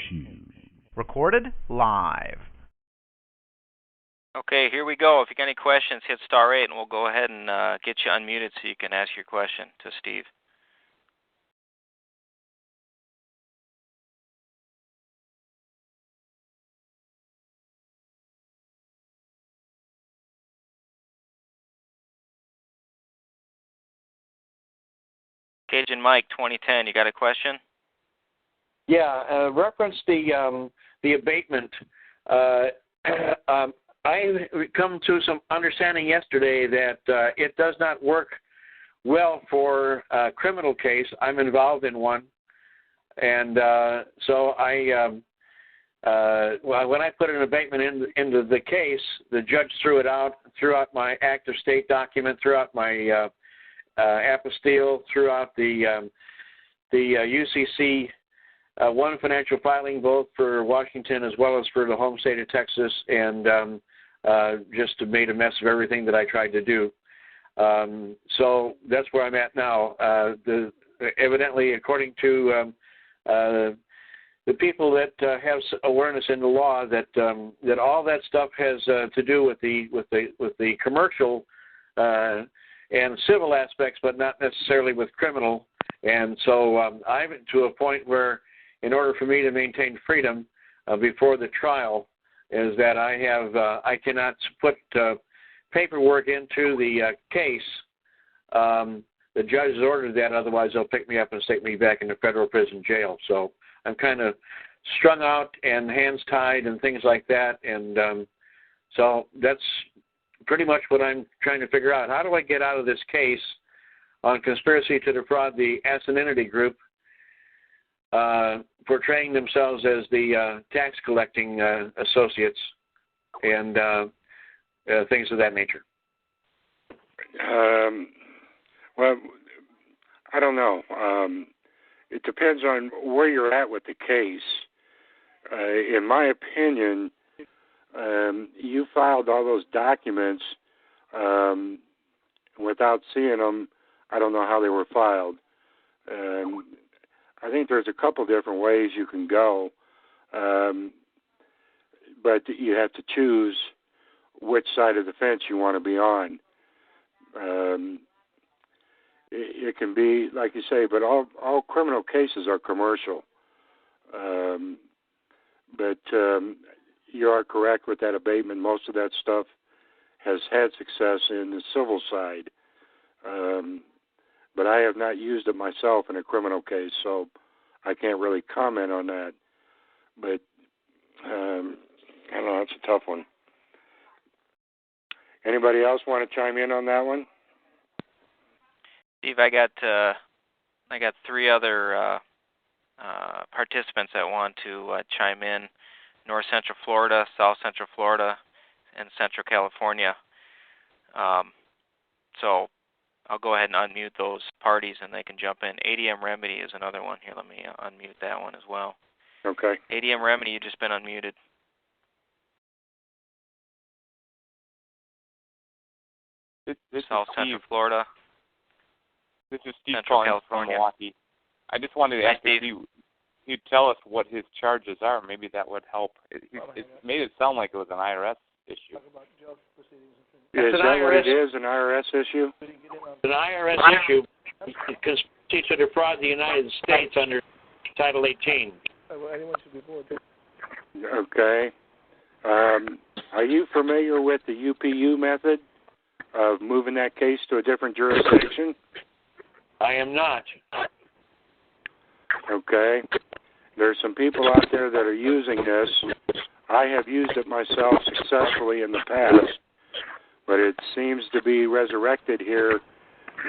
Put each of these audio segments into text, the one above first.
Shoes. Recorded live. Okay, here we go. If you got any questions, hit star 8, and we'll go ahead and get you unmuted so you can ask your question to Steve. Cajun Mike, 2010, you got a question? Yeah, reference the abatement. I come to some understanding yesterday that it does not work well for a criminal case. I'm involved in one, and so when I put an abatement into the case, the judge threw out my active state document, threw out my apostille, threw out the UCC one financial filing, both for Washington as well as for the home state of Texas, and just made a mess of everything that I tried to do. So that's where I'm at now. Evidently, according to the people that have awareness in the law, that all that stuff has to do with the commercial and civil aspects, but not necessarily with criminal. And so I'm to a point where, in order for me to maintain freedom before the trial, is that I cannot put paperwork into the case. The judge has ordered that, otherwise they'll pick me up and stick me back in the federal prison jail. So I'm kind of strung out and hands tied and things like that. And so that's pretty much what I'm trying to figure out. How do I get out of this case on conspiracy to defraud the Asininity Group, portraying themselves as the tax collecting associates and things of that nature? Well, I don't know. It depends on where you're at with the case. In my opinion, you filed all those documents without seeing them. I don't know how they were filed. I think there's a couple different ways you can go, but you have to choose which side of the fence you want to be on. It can be, like you say, but all criminal cases are commercial. But you are correct with that abatement. Most of that stuff has had success in the civil side. But I have not used it myself in a criminal case, so I can't really comment on that. But I don't know, it's a tough one. Anybody else want to chime in on that one? Steve, I got 3 other participants that want to chime in: North Central Florida, South Central Florida, and Central California. So I'll go ahead and unmute those parties, and they can jump in. ADM Remedy is another one. Here, let me unmute that one as well. Okay. ADM Remedy, you've just been unmuted. This South is Central Steve. Florida. This is Steve Central calling California. from Milwaukee. I just wanted to ask if you'd tell us what his charges are. Maybe that would help. It made it sound like it was an IRS issue. Is that what it is, an IRS issue? It's an IRS issue. Conspiracy to defraud the United States under Title 18. Okay. Are you familiar with the UPU method of moving that case to a different jurisdiction? I am not. Okay. There's some people out there that are using this. I have used it myself successfully in the past, but it seems to be resurrected here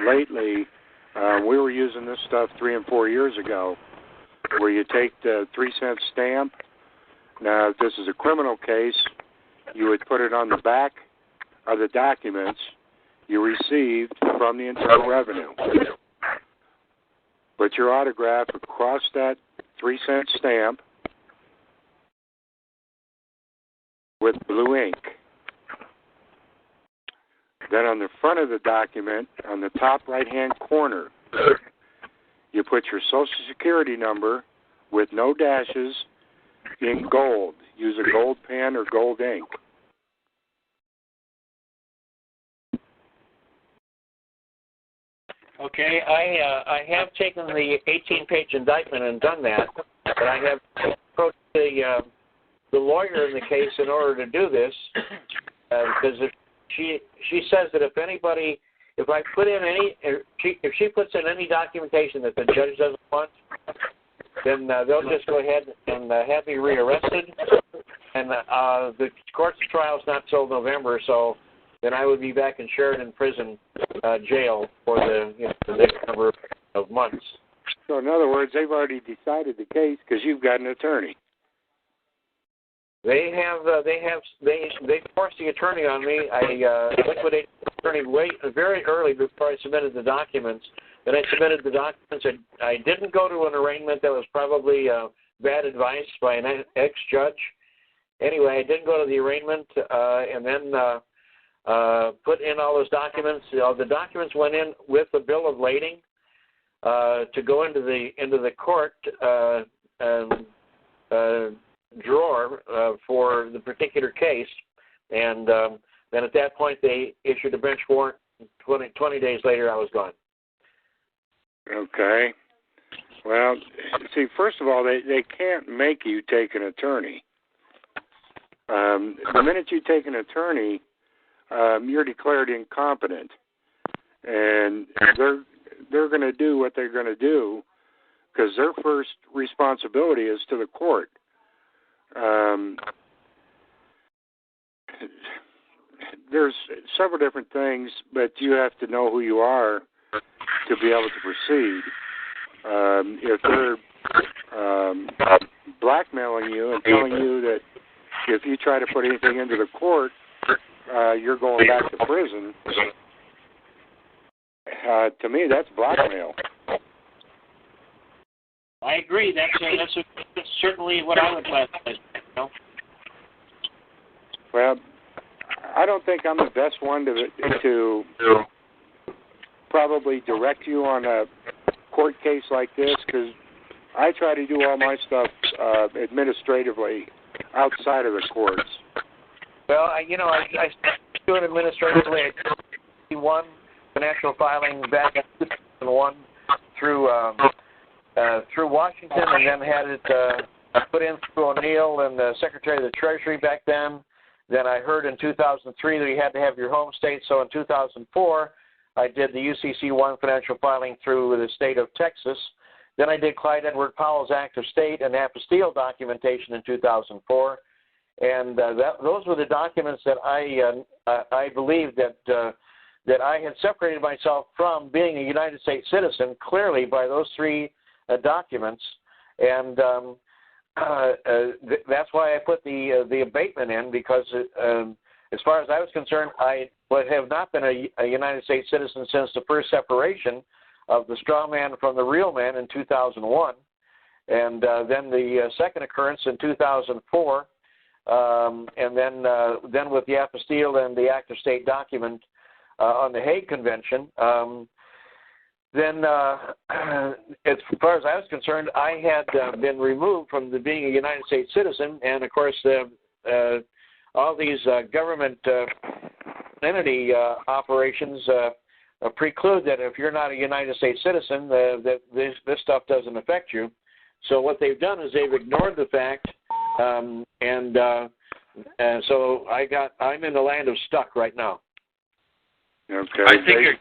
lately. We were using this stuff 3 and 4 years ago, where you take the 3-cent stamp. Now, if this is a criminal case, you would put it on the back of the documents you received from the Internal Revenue. Put your autograph across that 3-cent stamp with blue ink. Then on the front of the document, on the top right-hand corner, you put your Social Security number with no dashes, in gold. Use a gold pen or gold ink. Okay, I have taken the 18-page indictment and done that, but I have approached the lawyer in the case in order to do this because she says that if I put in if she puts in any documentation that the judge doesn't want, then they'll just go ahead and have me rearrested, and the court's trial is not till November, so then I would be back in Sheridan Prison jail for the next number of months. So in other words, they've already decided the case because you've got an attorney. They forced the attorney on me. I liquidated the attorney very early before I submitted the documents. Then I submitted the documents. I didn't go to an arraignment. That was probably bad advice by an ex-judge. Anyway, I didn't go to the arraignment, and then put in all those documents. The documents went in with the bill of lading to go into the court drawer for the particular case, and then at that point they issued a bench warrant. 20 days later, I was gone. Okay. Well, see, first of all, they can't make you take an attorney. The minute you take an attorney, you're declared incompetent, and they're going to do what they're going to do because their first responsibility is to the court. There's several different things, but you have to know who you are to be able to proceed. If they're blackmailing you and telling you that if you try to put anything into the court, you're going back to prison, to me, that's blackmail. I agree. That's certainly what I would classify. Well, I don't think I'm the best one to probably direct you on a court case like this because I try to do all my stuff administratively outside of the courts. Well, I do it administratively. I did one financial filing back in 2001 through Washington, and then had it put in through O'Neill and the Secretary of the Treasury back then. Then I heard in 2003 that you had to have your home state, so in 2004 I did the UCC1 financial filing through the state of Texas. Then I did Clyde Edward Powell's Act of State and apostille documentation in 2004. And those were the documents that I believe that I had separated myself from being a United States citizen clearly by those three documents, and that's why I put the abatement in because as far as I was concerned, I would have not been a United States citizen since the first separation of the straw man from the real man in 2001, and then the second occurrence in 2004. And then with the apostille and the Act of State document on the Hague Convention, then as far as I was concerned, I had been removed from being a United States citizen, and of course all these government entity operations preclude that if you're not a United States citizen, that this stuff doesn't affect you. So what they've done is they've ignored the fact. And so I'm in the land of stuck right now. Okay. I think.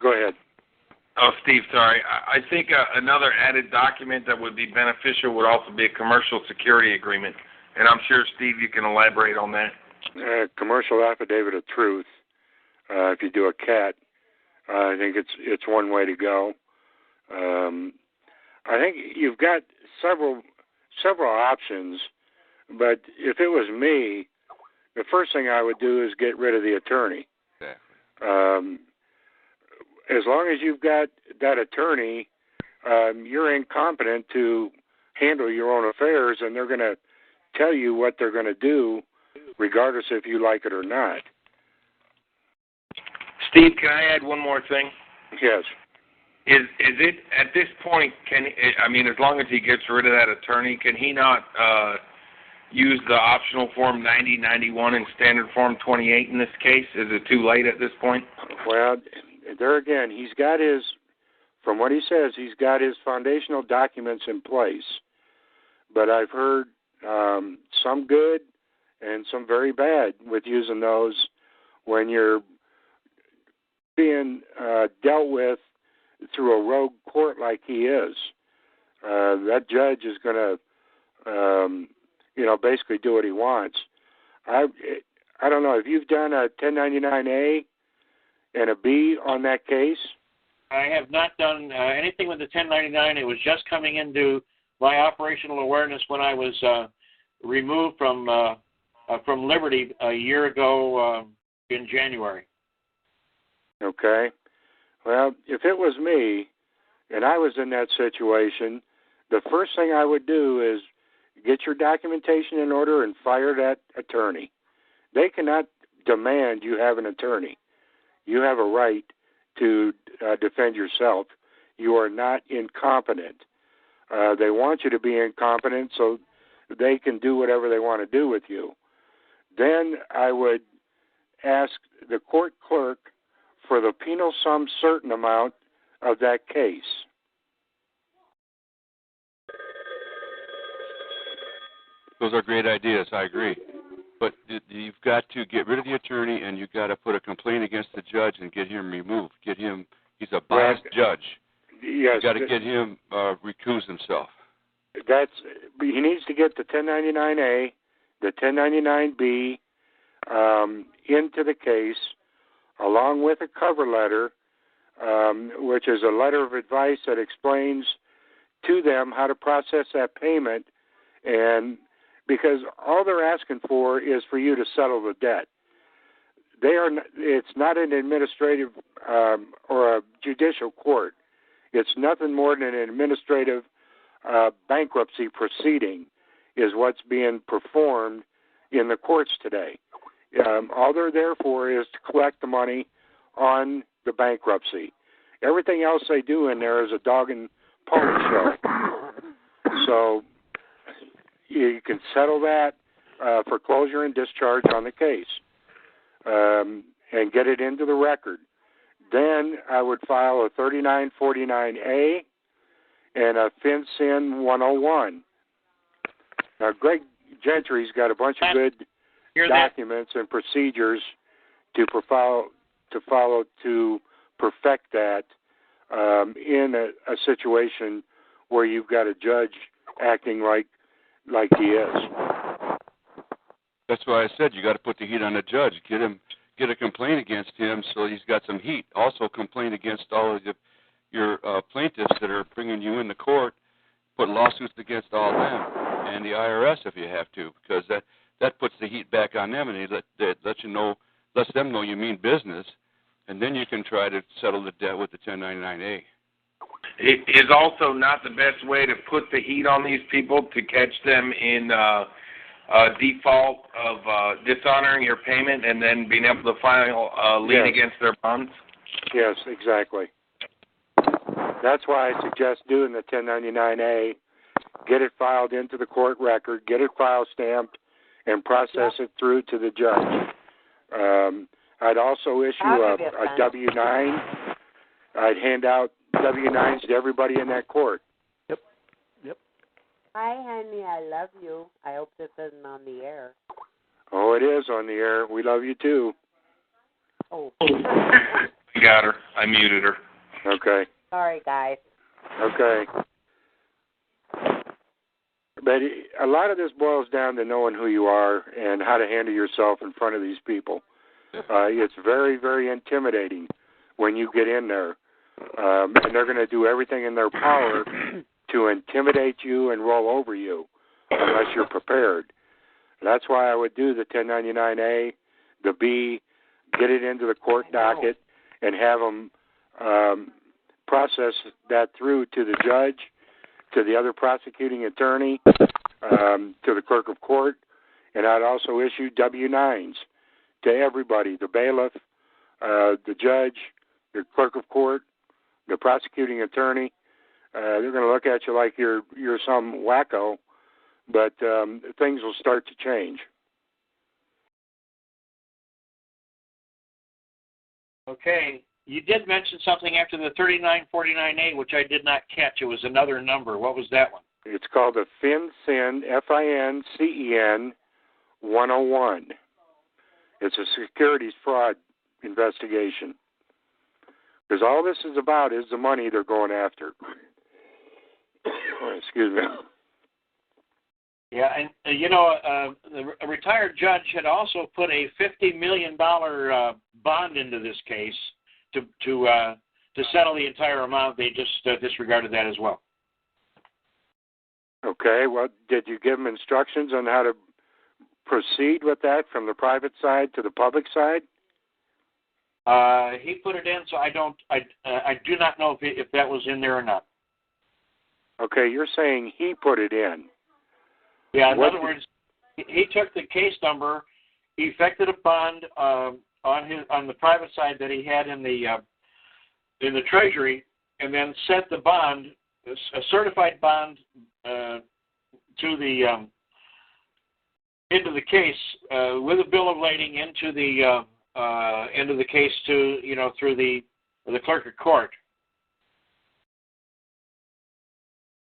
Go ahead. Oh, Steve, sorry. I think another added document that would be beneficial would also be a commercial security agreement, and I'm sure, Steve, you can elaborate on that. Commercial affidavit of truth. If you do a CAT, I think it's one way to go. I think you've got several options, but if it was me, the first thing I would do is get rid of the attorney. Exactly. As long as you've got that attorney, you're incompetent to handle your own affairs, and they're going to tell you what they're going to do, regardless if you like it or not. Steve, can I add one more thing? Yes. Is it at this point? As long as he gets rid of that attorney, can he not use the optional form 9091 and standard form 28 in this case? Is it too late at this point? Well, there again, he's got his. From what he says, he's got his foundational documents in place. But I've heard some good and some very bad with using those when you're being dealt with through a rogue court like he is. That judge is going to, basically do what he wants. I don't know if you've done a 1099A and a B on that case. I have not done anything with the 1099. It was just coming into my operational awareness when I was removed from Liberty a year ago in January. Okay. Well, if it was me and I was in that situation, the first thing I would do is get your documentation in order and fire that attorney. They cannot demand you have an attorney. You have a right to defend yourself. You are not incompetent. They want you to be incompetent so they can do whatever they want to do with you. Then I would ask the court clerk for the penal sum certain amount of that case. Those are great ideas. I agree. But you've got to get rid of the attorney, and you've got to put a complaint against the judge and get him removed. He's a biased judge. Yes. You've got to get him recuse himself. He needs to get the 1099A, the 1099B into the case, along with a cover letter, which is a letter of advice that explains to them how to process that payment, and because all they're asking for is for you to settle the debt. It's not an administrative or a judicial court. It's nothing more than an administrative bankruptcy proceeding is what's being performed in the courts today. All they're there for is to collect the money on the bankruptcy. Everything else they do in there is a dog and pony show. So you can settle that for closure and discharge on the case and get it into the record. Then I would file a 3949A and a FinCEN 101. Now, Greg Gentry's got a bunch of good documents and procedures to follow to perfect that in a situation where you've got a judge acting like he is. That's why I said you got to put the heat on the judge. Get a complaint against him so he's got some heat. Also complain against all of your plaintiffs that are bringing you into court. Put lawsuits against all them and the IRS if you have to, because that puts the heat back on them, and lets them know you mean business, and then you can try to settle the debt with the 1099A. It is also not the best way to put the heat on these people to catch them in default of dishonoring your payment and then being able to file a lien against their bonds? Yes, exactly. That's why I suggest doing the 1099A, get it filed into the court record, get it file stamped, and process it through to the judge. I'd also issue a W-9. I'd hand out W-9s to everybody in that court. Yep. Hi, honey. I love you. I hope this isn't on the air. Oh, it is on the air. We love you, too. Oh. I got her. I muted her. Okay. Sorry, guys. Okay. But a lot of this boils down to knowing who you are and how to handle yourself in front of these people. It's very, very intimidating when you get in there. And they're going to do everything in their power to intimidate you and roll over you unless you're prepared. That's why I would do the 1099A, the B, get it into the court docket, and have them process that through to the judge, to the other prosecuting attorney, to the clerk of court, and I'd also issue W-9s to everybody, the bailiff, the judge, the clerk of court, the prosecuting attorney. They're going to look at you like you're some wacko, but things will start to change. Okay. You did mention something after the 3949A, which I did not catch. It was another number. What was that one? It's called the FinCEN, FINCEN 101. It's a securities fraud investigation. Because all this is about is the money they're going after. Excuse me. Yeah, and a retired judge had also put a $50 million bond into this case to settle the entire amount. They just disregarded that as well. Okay. Well, did you give them instructions on how to proceed with that from the private side to the public side? He put it in, so I do not know if that was in there or not. Okay, you're saying he put it in. Yeah, in other words, he took the case number, he effected a bond on the private side that he had in the Treasury, and then sent the bond, a certified bond, to the into the case with a bill of lading into the case to through the clerk of court.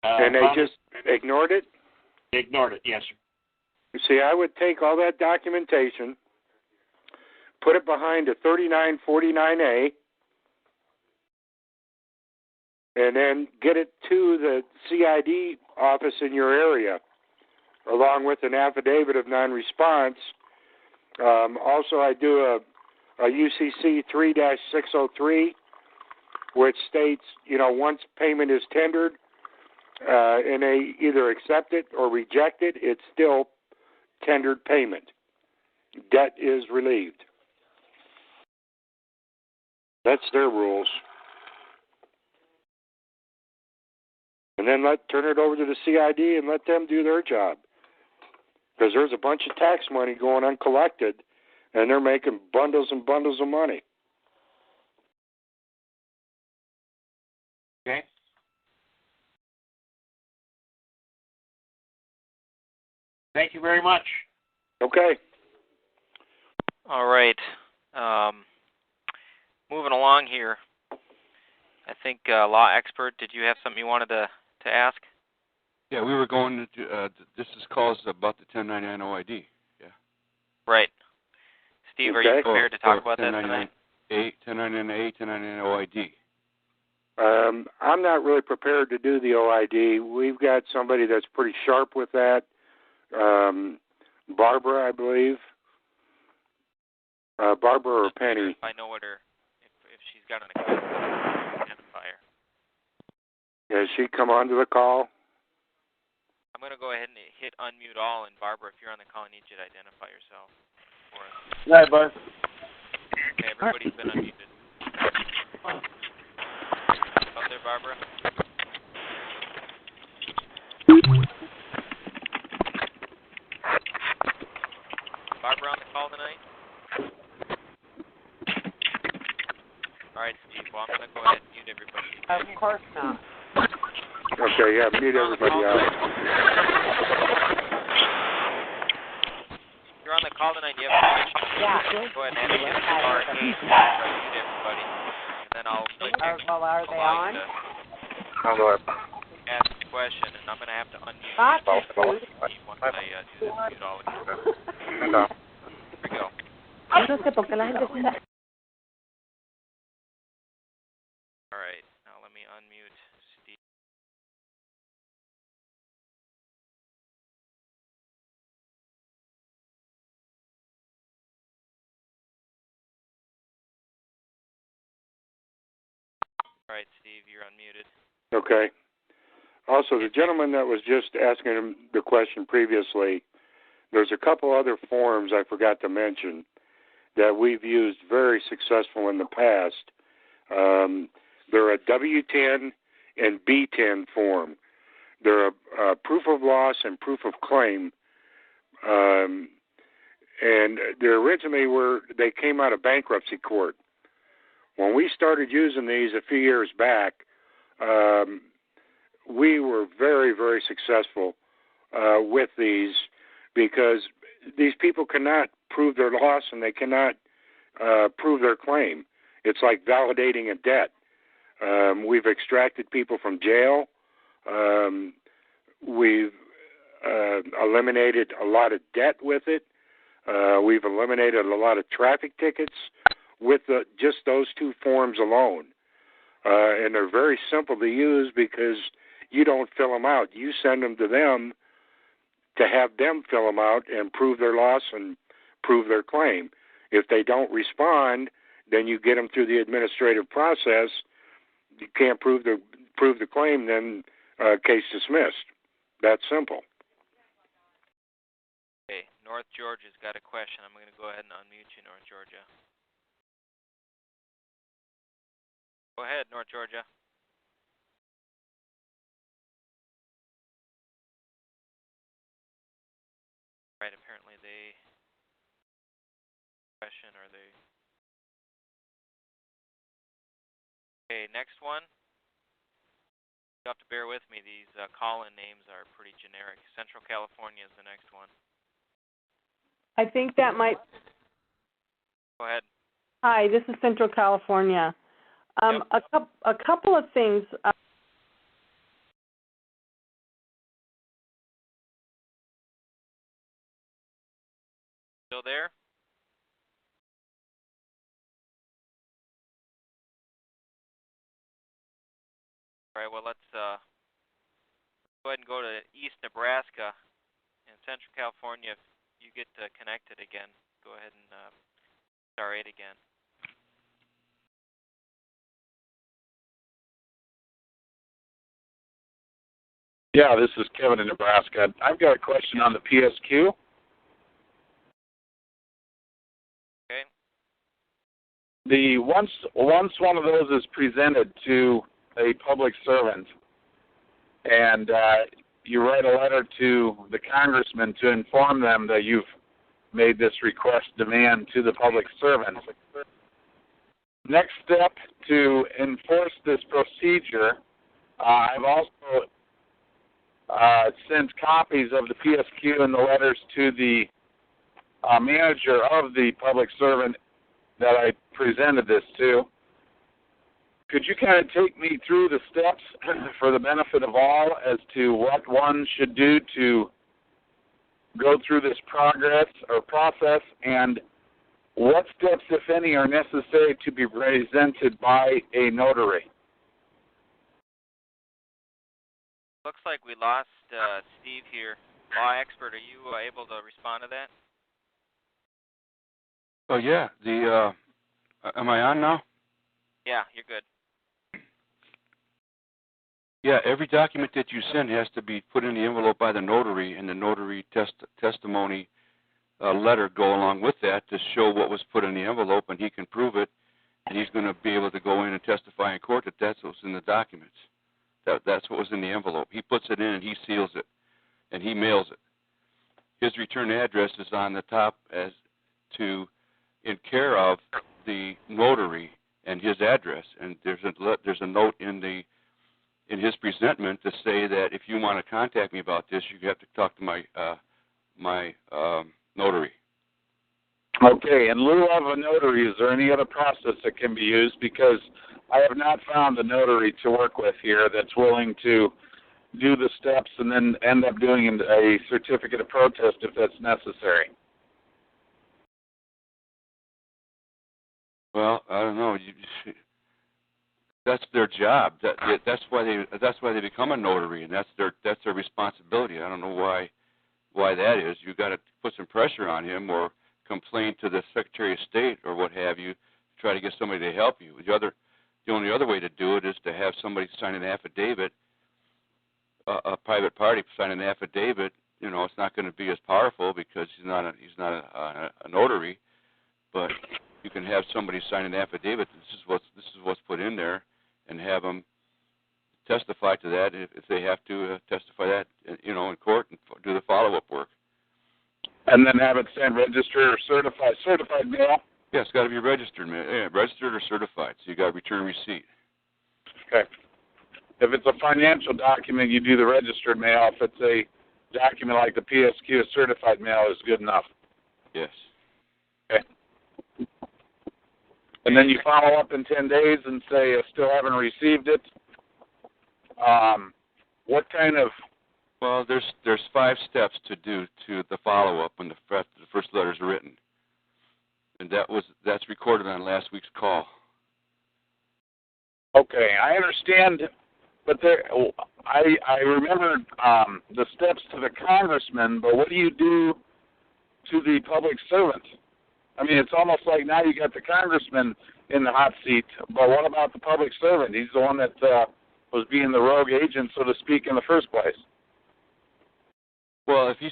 And they just ignored it? Ignored it, yes, sir. You see, I would take all that documentation, put it behind a 3949A, and then get it to the CID office in your area, along with an affidavit of non-response. Also, I do a UCC 3-603, which states, once payment is tendered, and they either accept it or reject it, it's still tendered payment. Debt is relieved. That's their rules. And then turn it over to the CID and let them do their job. Because there's a bunch of tax money going uncollected, and they're making bundles and bundles of money. Okay. Thank you very much. Okay. All right. Moving along here. I think law expert, did you have something you wanted to ask? Yeah, we were going to, this is calls about the 1099 OID. Yeah. Right. Steve, are you prepared to talk about that tonight? 1099A, 1099 OID. I'm not really prepared to do the OID. We've got somebody that's pretty sharp with that. Barbara, I believe. Barbara or Penny. If I know what if she's got an identifier. Has she come onto the call? I'm going to go ahead and hit unmute all, and Barbara, if you're on the call, I need you to identify yourself for us. Hi, bud. Okay, everybody's been unmuted. Out there, Barbara? Barbara on the call tonight? All right, Steve. Well, I'm going to go ahead and mute everybody. Of course not. Okay, yeah, mute everybody out. You're on the call tonight. You have a question? Yeah. Go ahead and hit star 8 and mute everybody. And then I'll click next. Are they on? Ask the question, and I'm going to have to unmute Gotcha, once I do this mute all again. Here we go. No sé por qué la gente está. All right, now let me unmute Steve. All right, Steve, you're unmuted. Okay. Also, the gentleman that was just asking him the question previously, there's a couple other forms I forgot to mention that we've used very successful in the past. They're a W-10 and B-10 form. They're a proof of loss and proof of claim. And they originally they came out of bankruptcy court, When we started using these a few years back, we were very, very successful with these because these people cannot prove their loss and they cannot prove their claim. It's like validating a debt. We've extracted people from jail. We've eliminated a lot of debt with it. We've eliminated a lot of traffic tickets with just those two forms alone. And they're very simple to use because you don't fill them out. You send them to them to have them fill them out and prove their loss and prove their claim. If they don't respond, then you get them through the administrative process. You can't prove the claim, then case dismissed. That's simple. Okay, North Georgia's got a question. I'm going to go ahead and unmute you, North Georgia. Go ahead, North Georgia. Right, apparently they question or they. Okay, next one. You have to bear with me. These call-in names are pretty generic. Central California is the next one. I think that might. Go ahead. Hi, this is Central California. Yep. A couple of things. Still there? All right, well, let's go ahead and go to East Nebraska and Central California. If you get connected again, go ahead and star 8 again. Yeah, this is Kevin in Nebraska. I've got a question on the PSQ. Okay. Once one of those is presented to a public servant, and you write a letter to the congressman to inform them that you've made this request demand to the public servant. Next step to enforce this procedure, I've also sent copies of the PSQ and the letters to the manager of the public servant that I presented this to. Could you kind of take me through the steps for the benefit of all as to what one should do to go through this process, and what steps, if any, are necessary to be presented by a notary? Looks like we lost Steve here. Law expert, are you able to respond to that? Oh, yeah. Am I on now? Yeah, you're good. Yeah, every document that you send has to be put in the envelope by the notary, and the notary testimony letter go along with that to show what was put in the envelope, and he can prove it, and he's going to be able to go in and testify in court that that's what's in the documents. That's what was in the envelope. He puts it in and he seals it, and he mails it. His return address is on the top as to in care of the notary and his address, and there's a note in his presentment to say that if you want to contact me about this, you have to talk to my notary. Okay, in lieu of a notary, is there any other process that can be used? Because I have not found a notary to work with here that's willing to do the steps and then end up doing a certificate of protest if that's necessary. Well, I don't know. That's their job. That's why they become a notary, and that's their responsibility. I don't know why that is. You got to put some pressure on him or complain to the Secretary of State or what have you to try to get somebody to help you. The only other way to do it is to have somebody sign an affidavit, a private party sign an affidavit. You know, it's not going to be as powerful because he's not a notary, but you can have somebody sign an affidavit. This is what's put in there, and have them testify to that if they have to testify that in court and do the follow-up work. And then have it sent registered or certified mail? Yeah, it's got to be registered, registered or certified. So you got to return receipt. Okay. If it's a financial document, you do the registered mail. If it's a document like the PSQ, a certified mail is good enough. Yes. Okay. And then you follow up in 10 days and say, I still haven't received it. What kind of... Well, there's 5 steps to do to the follow-up when the first letter's written. And that's recorded on last week's call. Okay, I understand, but I remember the steps to the congressman, but what do you do to the public servant? I mean, it's almost like now you got the congressman in the hot seat, but what about the public servant? He's the one that was being the rogue agent, so to speak, in the first place. Well, if he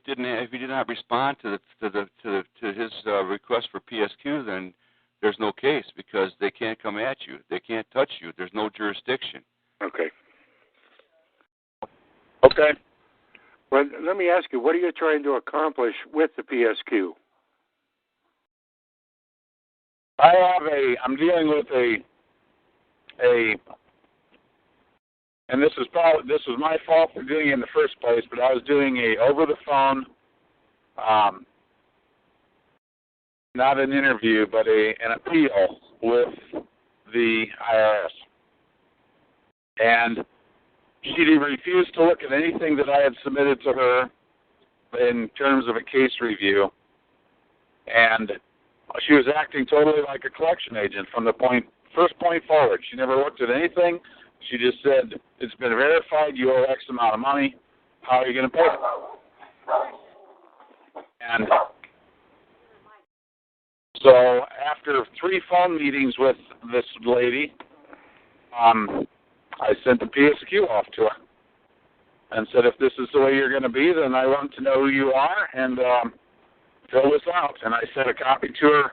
did not respond to his request for PSQ, then there's no case because they can't come at you. They can't touch you. There's no jurisdiction. Okay. Okay. Well, let me ask you, what are you trying to accomplish with the PSQ? I'm dealing with and this was my fault for doing it in the first place, but I was doing a over the phone, not an interview, but an appeal with the IRS. And she refused to look at anything that I had submitted to her in terms of a case review. And she was acting totally like a collection agent from the first point forward. She never looked at anything. She just said, it's been verified, you owe X amount of money, how are you going to pay it? And so after 3 phone meetings with this lady, I sent the PSQ off to her and said, if this is the way you're going to be, then I want to know who you are and fill this out. And I sent a copy to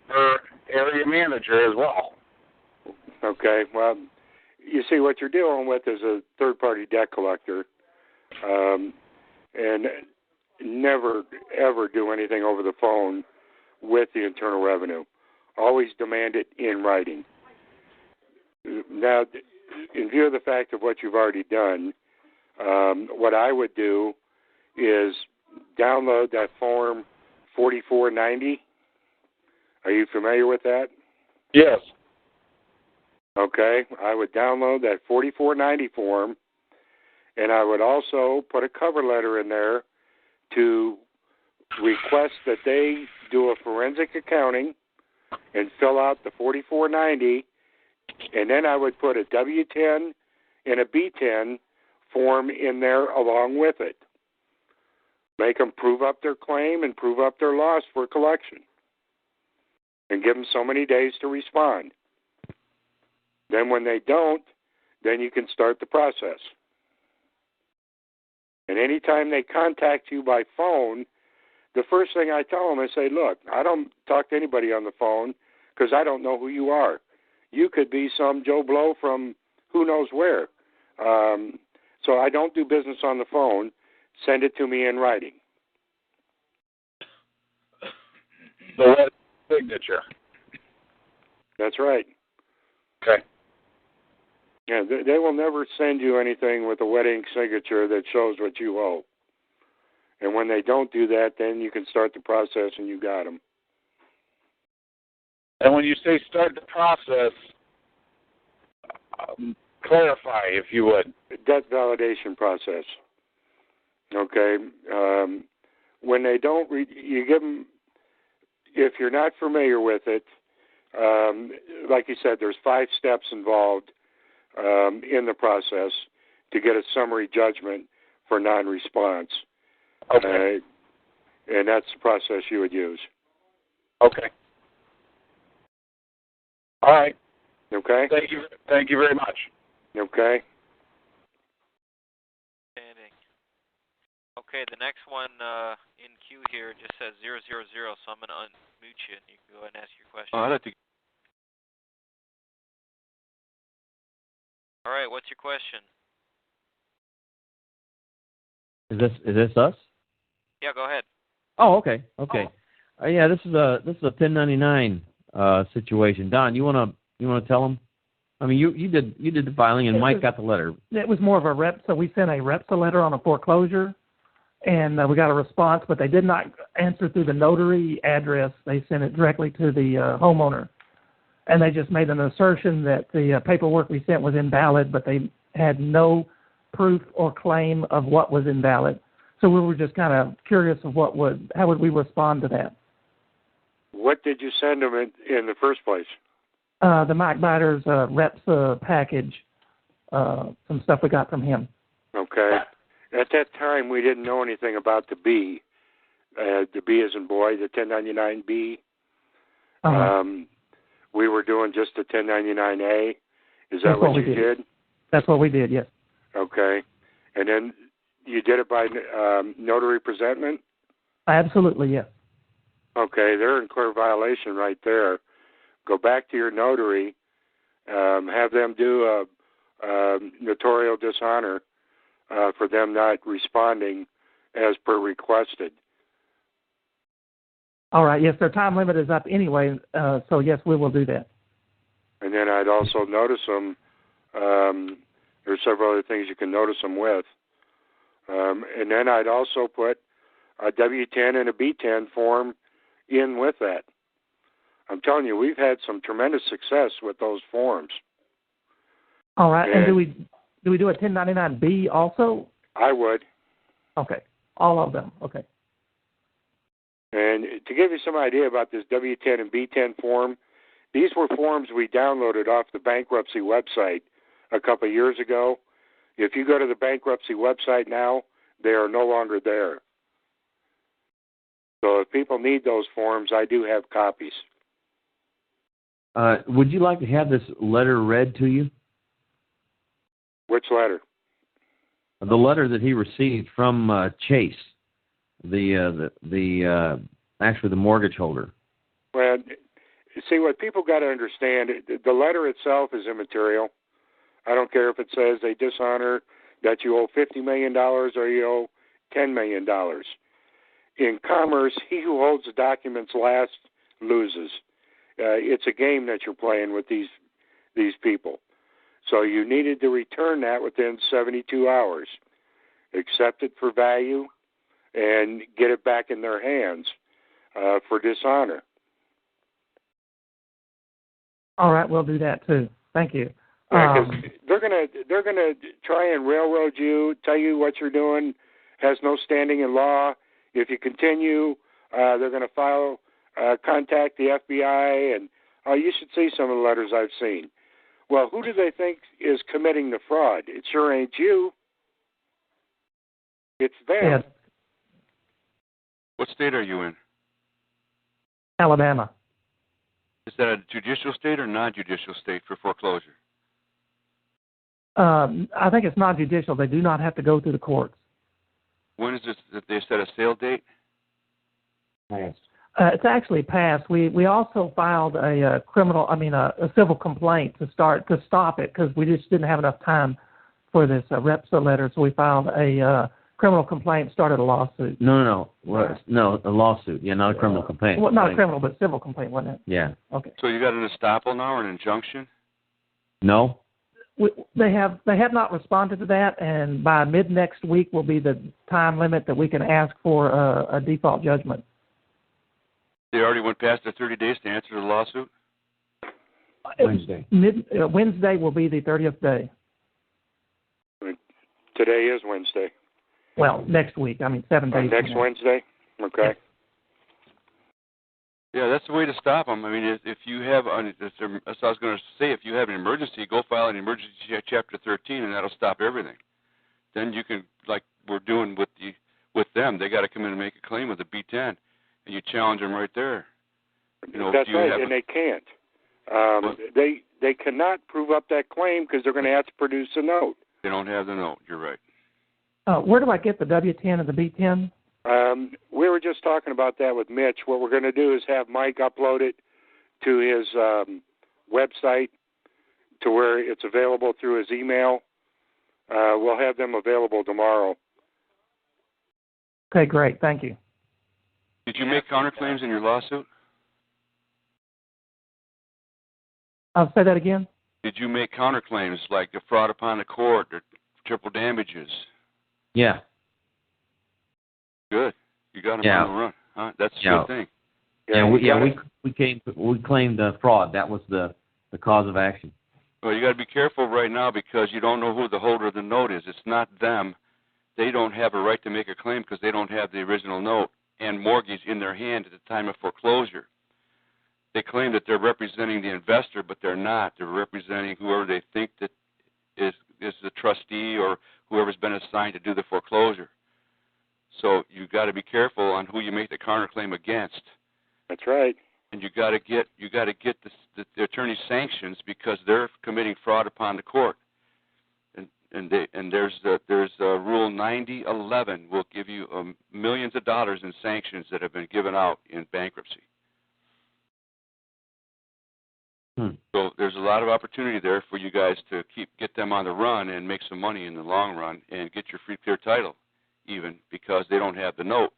her area manager as well. Okay, well, you see, what you're dealing with is a third-party debt collector, and never, ever do anything over the phone with the Internal Revenue. Always demand it in writing. Now, in view of the fact of what you've already done, what I would do is download that Form 4490. Are you familiar with that? Yes. Okay, I would download that 4490 form, and I would also put a cover letter in there to request that they do a forensic accounting and fill out the 4490, and then I would put a W-10 and a B-10 form in there along with it. Make them prove up their claim and prove up their loss for collection, and give them so many days to respond. Then when they don't, then you can start the process. And anytime they contact you by phone, the first thing I tell them is say, look, I don't talk to anybody on the phone because I don't know who you are. You could be some Joe Blow from who knows where. So I don't do business on the phone. Send it to me in writing. The signature. That's right. Okay. Yeah, they will never send you anything with a wet ink signature that shows what you owe. And when they don't do that, then you can start the process and you got them. And when you say start the process, clarify, if you would. Debt validation process. Okay. When they don't, you give them, if you're not familiar with it, like you said, there's 5 steps involved in the process to get a summary judgment for non-response. Okay. And that's the process you would use. Okay. All right. Okay. Thank you very much. Okay. Okay, the next one in queue here just says 000, so I'm going to unmute you and you can go ahead and ask your question. I'd like to. All right, what's your question? Is this us? Yeah, go ahead. Oh, okay. Yeah, this is a 1099 situation. Don, you wanna tell them? I mean, you did the filing, and Mike got the letter. It was more of a rep. So we sent a REPSA letter on a foreclosure, and we got a response, but they did not answer through the notary address. They sent it directly to the homeowner, and they just made an assertion that the paperwork we sent was invalid, but they had no proof or claim of what was invalid. So we were just kind of curious of how would we respond to that? What did you send them in the first place? The Mike Biters REPSA package, some stuff we got from him. Okay. At that time, we didn't know anything about the B. The B as in boy, the 1099B. Uh-huh. We were doing just the 1099A. Is that what you did? That's what we did, yes. Okay. And then you did it by notary presentment? Absolutely, yes. Okay, they're in clear violation right there. Go back to your notary, have them do a notarial dishonor for them not responding as per requested. All right, yes, their time limit is up anyway, so yes, we will do that. And then I'd also notice them, there's several other things you can notice them with. And then I'd also put a W-10 and a B-10 form in with that. I'm telling you, we've had some tremendous success with those forms. All right, and do we do a 1099B also? I would. Okay, all of them, okay. And to give you some idea about this W-10 and B-10 form, these were forms we downloaded off the bankruptcy website a couple of years ago. If you go to the bankruptcy website now, they are no longer there. So if people need those forms, I do have copies. Would you like to have this letter read to you? Which letter? The letter that he received from Chase, actually the mortgage holder. Well, see, what people got to understand, the letter itself is immaterial. I don't care if it says they dishonor that you owe $50 million or you owe $10 million. In commerce, he who holds the documents last loses. It's a game that you're playing with these people. So you needed to return that within 72 hours. Accept it for value and get it back in their hands for dishonor. All right, we'll do that too. Thank you. Yeah, 'cause they're gonna try and railroad you, tell you what you're doing has no standing in law. If you continue, they're going to contact the FBI, and you should see some of the letters I've seen. Well, who do they think is committing the fraud? It sure ain't you. It's them. Yeah. What state are you in? Alabama. Is that a judicial state or non-judicial state for foreclosure? I think it's non-judicial. They do not have to go through the courts. When is this that they set a sale date? Yes. It's actually passed. We also filed a civil complaint to stop it because we just didn't have enough time for this REPSA letter. So we filed a criminal complaint, started a lawsuit. No, a lawsuit. Yeah, not a criminal complaint. Well, not a criminal, but civil complaint, wasn't it? Yeah. Okay. So you got an estoppel now or an injunction? No. They have not responded to that, and by mid next week will be the time limit that we can ask for a default judgment. They already went past the 30 days to answer the lawsuit? Wednesday. Wednesday will be the 30th day. Today is Wednesday. Well, next week. 7 days. Next Wednesday? Okay. Yeah, that's the way to stop them. I mean, if you have, that's what I was going to say, if you have an emergency, go file an emergency Chapter 13, and that'll stop everything. Then you can, like we're doing with them, they got to come in and make a claim with a B-10, and you challenge them right there. That's right, and they can't. They cannot prove up that claim because they're going to have to produce a note. They don't have the note. You're right. Where do I get the W-10 and the B-10? We were just talking about that with Mitch. What we're going to do is have Mike upload it to his website to where it's available through his email. We'll have them available tomorrow. Okay, great. Thank you. Did you make counterclaims in your lawsuit? I'll say that again. Did you make counterclaims like a fraud upon the court or triple damages? Yeah. Good. You got them Yeah. on the run. Huh? That's a Yeah. good thing. We claimed fraud. That was the cause of action. Well, you got to be careful right now because you don't know who the holder of the note is. It's not them. They don't have a right to make a claim because they don't have the original note and mortgage in their hand at the time of foreclosure. They claim that they're representing the investor, but they're not. They're representing whoever they think that is the trustee or whoever's been assigned to do the foreclosure. So you got to be careful on who you make the counterclaim against. That's right. And you got to get the attorney's sanctions because they're committing fraud upon the court. And there's Rule 9011 will give you millions of dollars in sanctions that have been given out in bankruptcy. So there's a lot of opportunity there for you guys to get them on the run and make some money in the long run and get your free clear title, even because they don't have the note.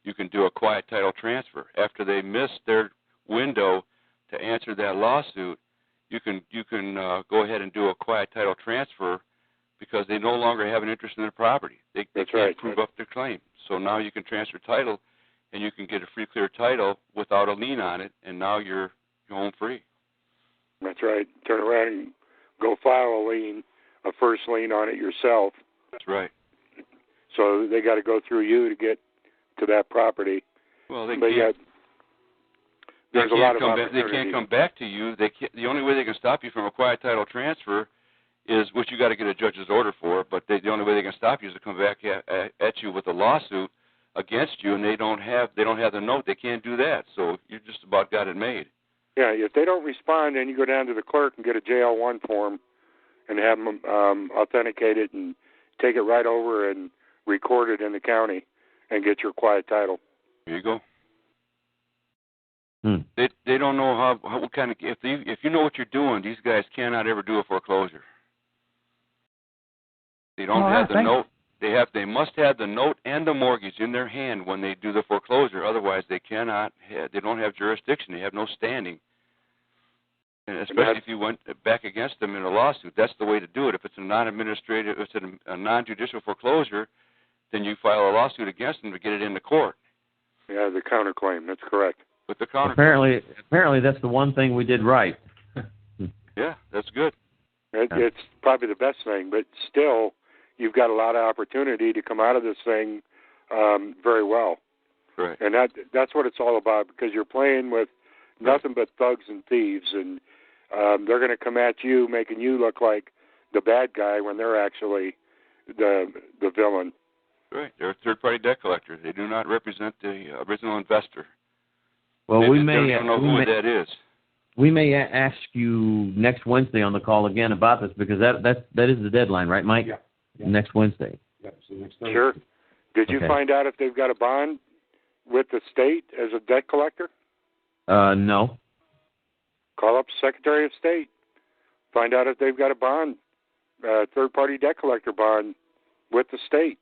You can do a quiet title transfer after they miss their window to answer that lawsuit. You can go ahead and do a quiet title transfer because they no longer have an interest in the property. They can't prove up their claim. So now you can transfer title, and you can get a free clear title without a lien on it, and now you're home free. That's right. Turn around and go file a first lien on it yourself. That's right. So they got to go through you to get to that property. Well, they can't. There's a lot of opportunity. They can't come back to you. The only way they can stop you from a quiet title transfer is, which you got to get a judge's order for, but the only way they can stop you is to come back at you with a lawsuit against you, and they don't have the note. They can't do that. So you just about got it made. Yeah, if they don't respond, then you go down to the clerk and get a JL1 form and have them authenticate it and take it right over and record it in the county and get your quiet title. There you go. They don't know what kind of, if you know what you're doing, these guys cannot ever do a foreclosure. They don't have the note. They must have the note and the mortgage in their hand when they do the foreclosure. Otherwise, they cannot. They don't have jurisdiction. They have no standing. And especially if you went back against them in a lawsuit, that's the way to do it. If it's a non-administrative, if it's a non-judicial foreclosure, then you file a lawsuit against them to get it into court. Yeah, the counterclaim. That's correct. With the counterclaim. Apparently, that's the one thing we did right. Yeah, that's good. It's probably the best thing, but still, you've got a lot of opportunity to come out of this thing very well. Right. And that's what it's all about, because you're playing with nothing but thugs and thieves, and they're going to come at you, making you look like the bad guy when they're actually the villain. Right. They're a third-party debt collector. They do not represent the original investor. Well, we may don't know who that is. We may ask you next Wednesday on the call again about this, because that is the deadline, right, Mike? Yeah. Next Wednesday. Yep. So next Thursday. Sure. Did you find out if they've got a bond with the state as a debt collector? No. Call up the Secretary of State. Find out if they've got a bond, third-party debt collector bond with the state.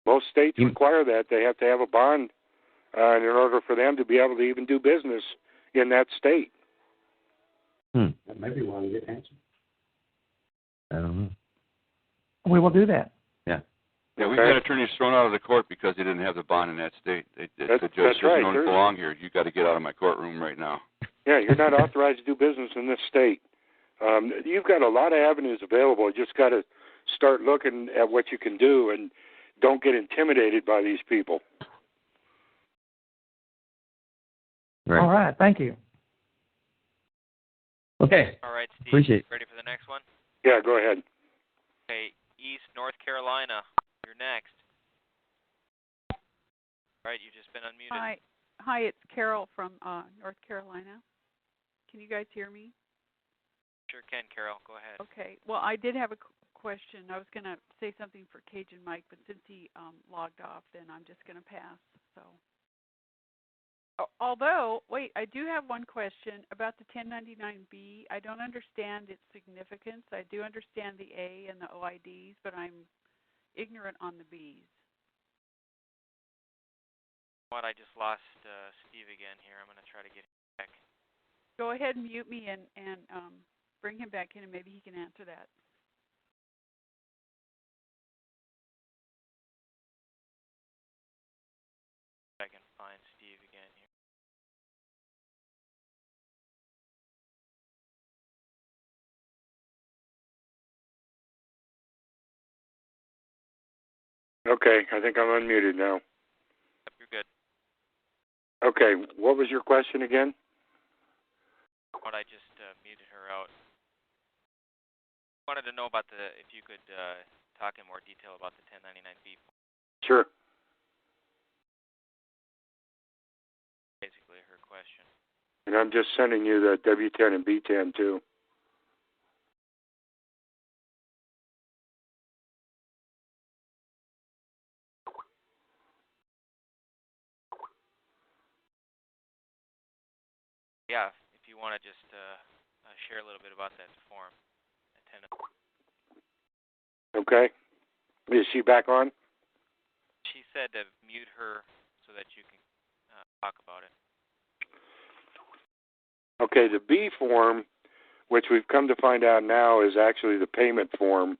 Most states require that. They have to have a bond in order for them to be able to even do business in that state. That may be why we didn't answer. I don't know. We will do that. Yeah. Yeah, we've had attorneys thrown out of the court because they didn't have the bond in that state. The judge says, right. You don't belong here. You got to get out of my courtroom right now. Yeah, you're not authorized to do business in this state. You've got a lot of avenues available. You just got to start looking at what you can do, and don't get intimidated by these people. Right. All right. Thank you. Okay. All right, Steve. Appreciate it. Ready for the next one? Yeah, go ahead. Okay, East North Carolina. You're next. All right, you've just been unmuted. Hi, it's Carol from North Carolina. Can you guys hear me? Sure can, Carol. Go ahead. Okay. Well, I did have a question. I was going to say something for Cajun Mike, but since he logged off, then I'm just going to pass. So, although, wait, I do have one question about the 1099B. I don't understand its significance. I do understand the A and the OIDs, but I'm ignorant on the Bs. What? I just lost Steve again here. I'm going to try to get him back. Go ahead and mute me and bring him back in, and maybe he can answer that. I can find Steve again here. Okay, I think I'm unmuted now. You're good. Okay, what was your question again? What? I just muted her out. Wanted to know about if you could talk in more detail about the 1099-B. Sure. Basically her question. And I'm just sending you the W-10 and B-10 too. Yeah, if you want to just share a little bit about that form. Okay. Is she back on? She said to mute her so that you can talk about it. Okay, the B form, which we've come to find out now is actually the payment form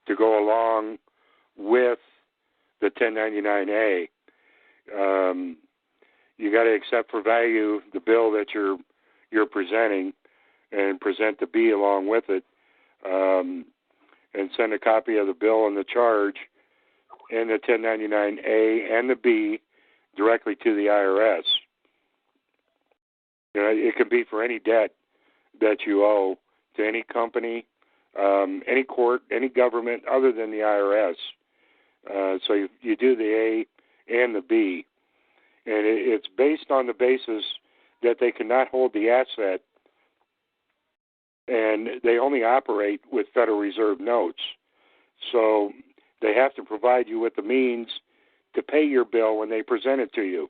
to go along with the 1099-A. You got to accept for value the bill that you're presenting, and present the B along with it, and send a copy of the bill and the charge and the 1099-A and the B directly to the IRS. You know, it can be for any debt that you owe to any company, any court, any government other than the IRS. So you do the A and the B. And it's based on the basis that they cannot hold the asset, and they only operate with Federal Reserve notes. So they have to provide you with the means to pay your bill when they present it to you.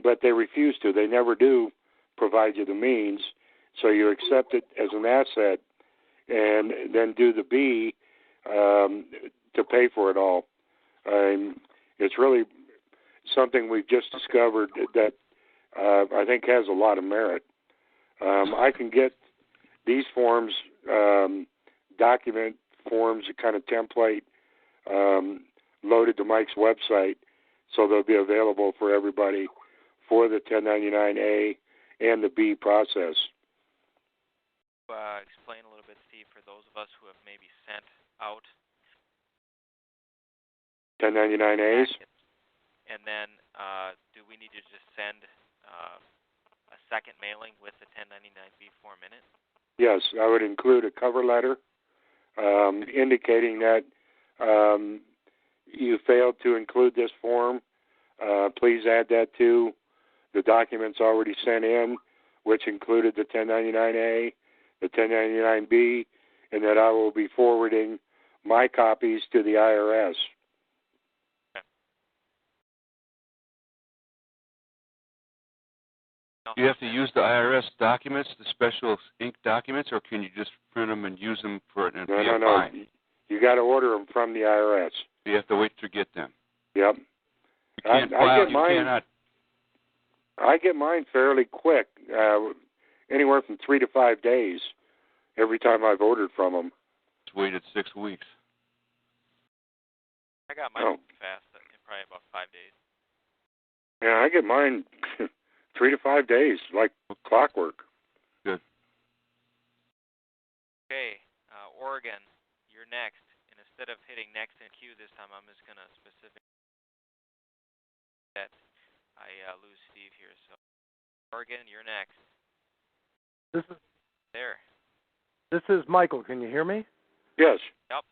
But they refuse to. They never do provide you the means. So you accept it as an asset and then do the B to pay for it all. It's really something we've just discovered that I think has a lot of merit. I can get these forms, document forms, a kind of template, loaded to Mike's website, so they'll be available for everybody for the 1099-A and the B process. Explain a little bit, Steve, for those of us who have maybe sent out 1099-As? And then do we need to just send a second mailing with the 1099-B form in it? Yes, I would include a cover letter indicating that you failed to include this form. Please add that to the documents already sent in, which included the 1099-A, the 1099-B, and that I will be forwarding my copies to the IRS. Do you have to use the IRS documents, the special ink documents, or can you just print them and use them for it and be a fine? You got to order them from the IRS. You have to wait to get them. Yep. You can't file. You cannot. I get mine fairly quick, anywhere from 3 to 5 days. Every time I've ordered from them. Just waited 6 weeks. I got mine fast, probably about 5 days. Yeah, I get mine 3 to 5 days, like clockwork. Good. Okay, Oregon, you're next. And instead of hitting next in queue this time, I'm just going to specifically that I lose Steve here. So, Oregon, you're next. This is there. This is Michael. Can you hear me? Yes. Yep.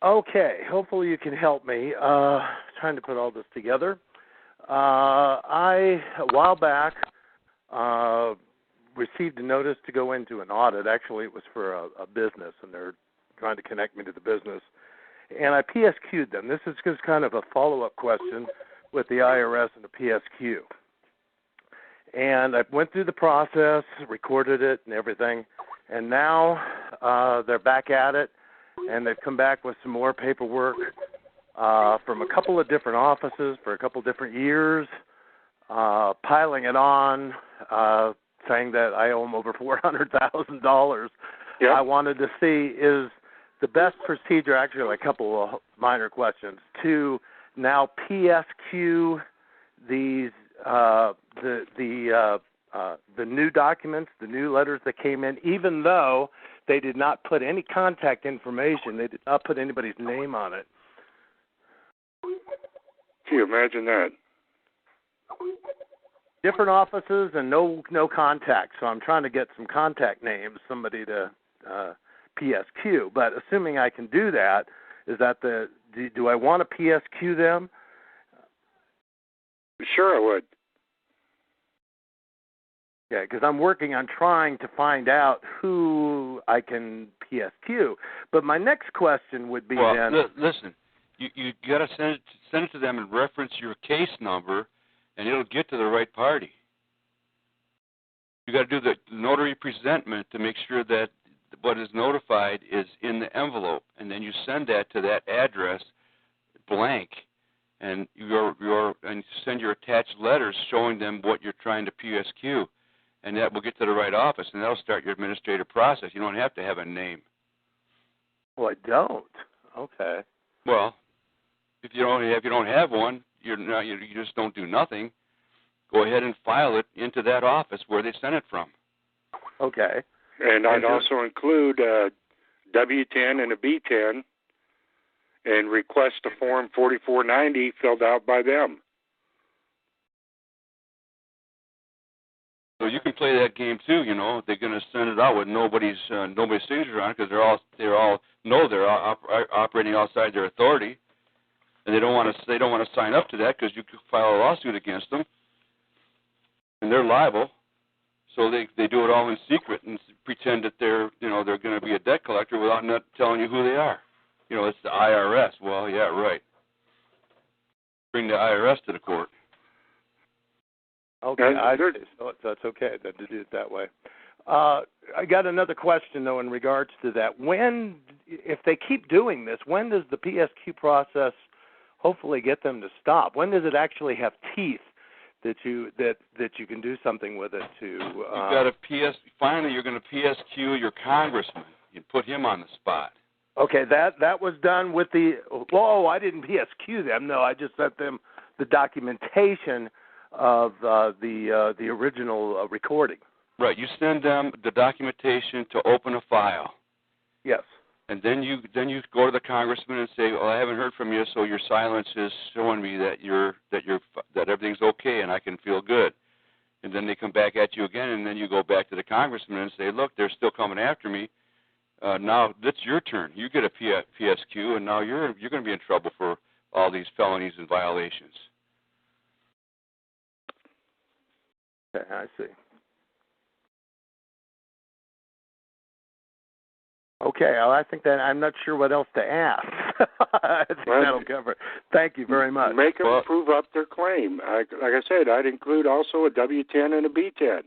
Okay. Hopefully you can help me. Trying to put all this together. I, a while back, received a notice to go into an audit. Actually, it was for a business, and they're trying to connect me to the business. And I PSQ'd them. This is just kind of a follow-up question with the IRS and the PSQ. And I went through the process, recorded it and everything, and now they're back at it, and they've come back with some more paperwork from a couple of different offices for a couple different years. piling it on, saying that I owe them over $400,000. Yep. I wanted to see, is the best procedure, actually a couple of minor questions, to now PSQ these the new documents, the new letters that came in, even though they did not put any contact information, they did not put anybody's name on it. Can you imagine that? Different offices and no contact, so I'm trying to get some contact names, somebody to PSQ. But assuming I can do that, is that do I want to PSQ them? Sure, I would. Yeah, because I'm working on trying to find out who I can PSQ. But my next question would be listen, you got to send it to them and reference your case number, and it'll get to the right party. You got to do the notary presentment to make sure that what is notified is in the envelope, and then you send that to that address blank, and and send your attached letters showing them what you're trying to PSQ, and that will get to the right office, and that'll start your administrative process. You don't have to have a name. Well, I don't. Okay. Well, if you don't have one, you just don't do nothing. Go ahead and file it into that office where they sent it from. Okay. And I'd also include a W-10 and a B-10 and request a Form 4490 filled out by them. So you can play that game too. You know, they're going to send it out with nobody's signature on it because they're all know they're operating outside their authority, and they don't want to sign up to that because you could file a lawsuit against them, and they're liable. So they do it all in secret and pretend that they're going to be a debt collector without not telling you who they are. You know, it's the IRS. Well, yeah, right. Bring the IRS to the court. Okay, so that's okay then to do it that way. I got another question, though, in regards to that. If they keep doing this, when does the PSQ process hopefully get them to stop? When does it actually have teeth that you can do something with it to? You got to finally, you're going to PSQ your congressman. You put him on the spot. Okay, that was done with the. Whoa, I didn't PSQ them. No, I just sent them the documentation of the original recording. Right. You send them the documentation to open a file. Yes. And then you go to the congressman and say, "Well, I haven't heard from you, so your silence is showing me that that everything's okay and I can feel good." And then they come back at you again, and then you go back to the congressman and say, "Look, they're still coming after me. Now it's your turn. You get a PSQ, and now you're going to be in trouble for all these felonies and violations." Okay, I see. Okay, well, I think that I'm not sure what else to ask. I think that'll cover it. Thank you very much. Make them prove up their claim. Like I said, I'd include also a W-10 and a B-10.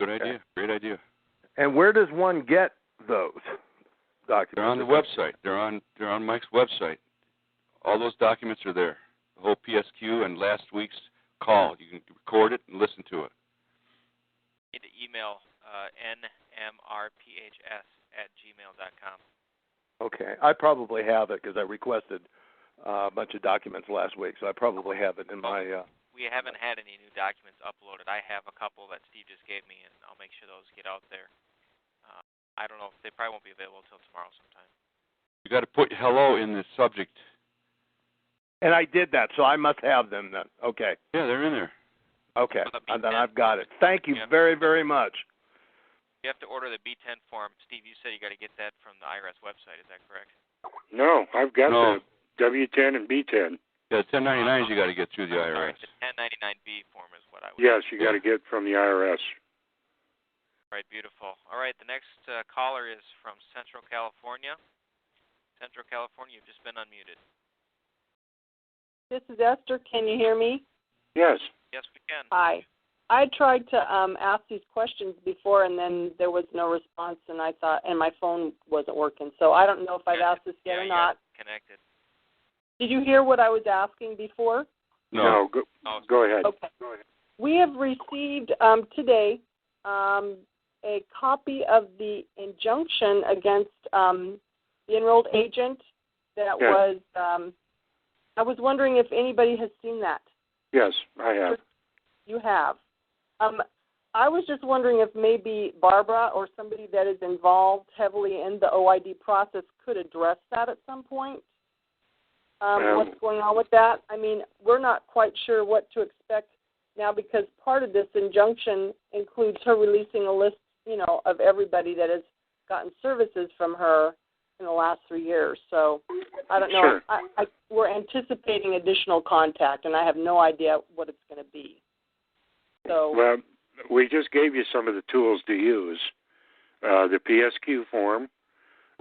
Good idea. Great idea. And where does one get those documents? They're on the website. They're on Mike's website. All those documents are there. The whole PSQ and last week's call. You can record it and listen to it. You need to email nmrphs@gmail.com. Okay. I probably have it because I requested a bunch of documents last week, so I probably have it in my... We haven't had any new documents uploaded. I have a couple that Steve just gave me, and I'll make sure those get out there. I don't know if they probably won't be available until tomorrow sometime. You got to put hello in the subject. And I did that, so I must have them then. Okay. Yeah, they're in there. Okay, and then I've got it. Thank you very, very much. You have to order the B-10 form. Steve, you said you got to get that from the IRS website. Is that correct? No, I've got the W-10 and B-10. Yeah, 1099s you got to get through the IRS. The 1099B form is what I would. Yes, you got to get from the IRS. All right, beautiful. All right, the next caller is from Central California. Central California, you've just been unmuted. This is Esther. Can you hear me? Yes. Yes, we can. Hi. I tried to ask these questions before, and then there was no response, and my phone wasn't working. So I don't know if I've asked this yet or not. Connected. Did you hear what I was asking before? No, go ahead. Okay. We have received today a copy of the injunction against the enrolled agent that was, I was wondering if anybody has seen that. Yes, I have. You have. I was just wondering if maybe Barbara or somebody that is involved heavily in the OID process could address that at some point. What's going on with that? I mean, we're not quite sure what to expect now because part of this injunction includes her releasing a list, of everybody that has gotten services from her in the last 3 years. So I don't know. Sure. We're anticipating additional contact, and I have no idea what it's going to be. So. Well, we just gave you some of the tools to use, the PSQ form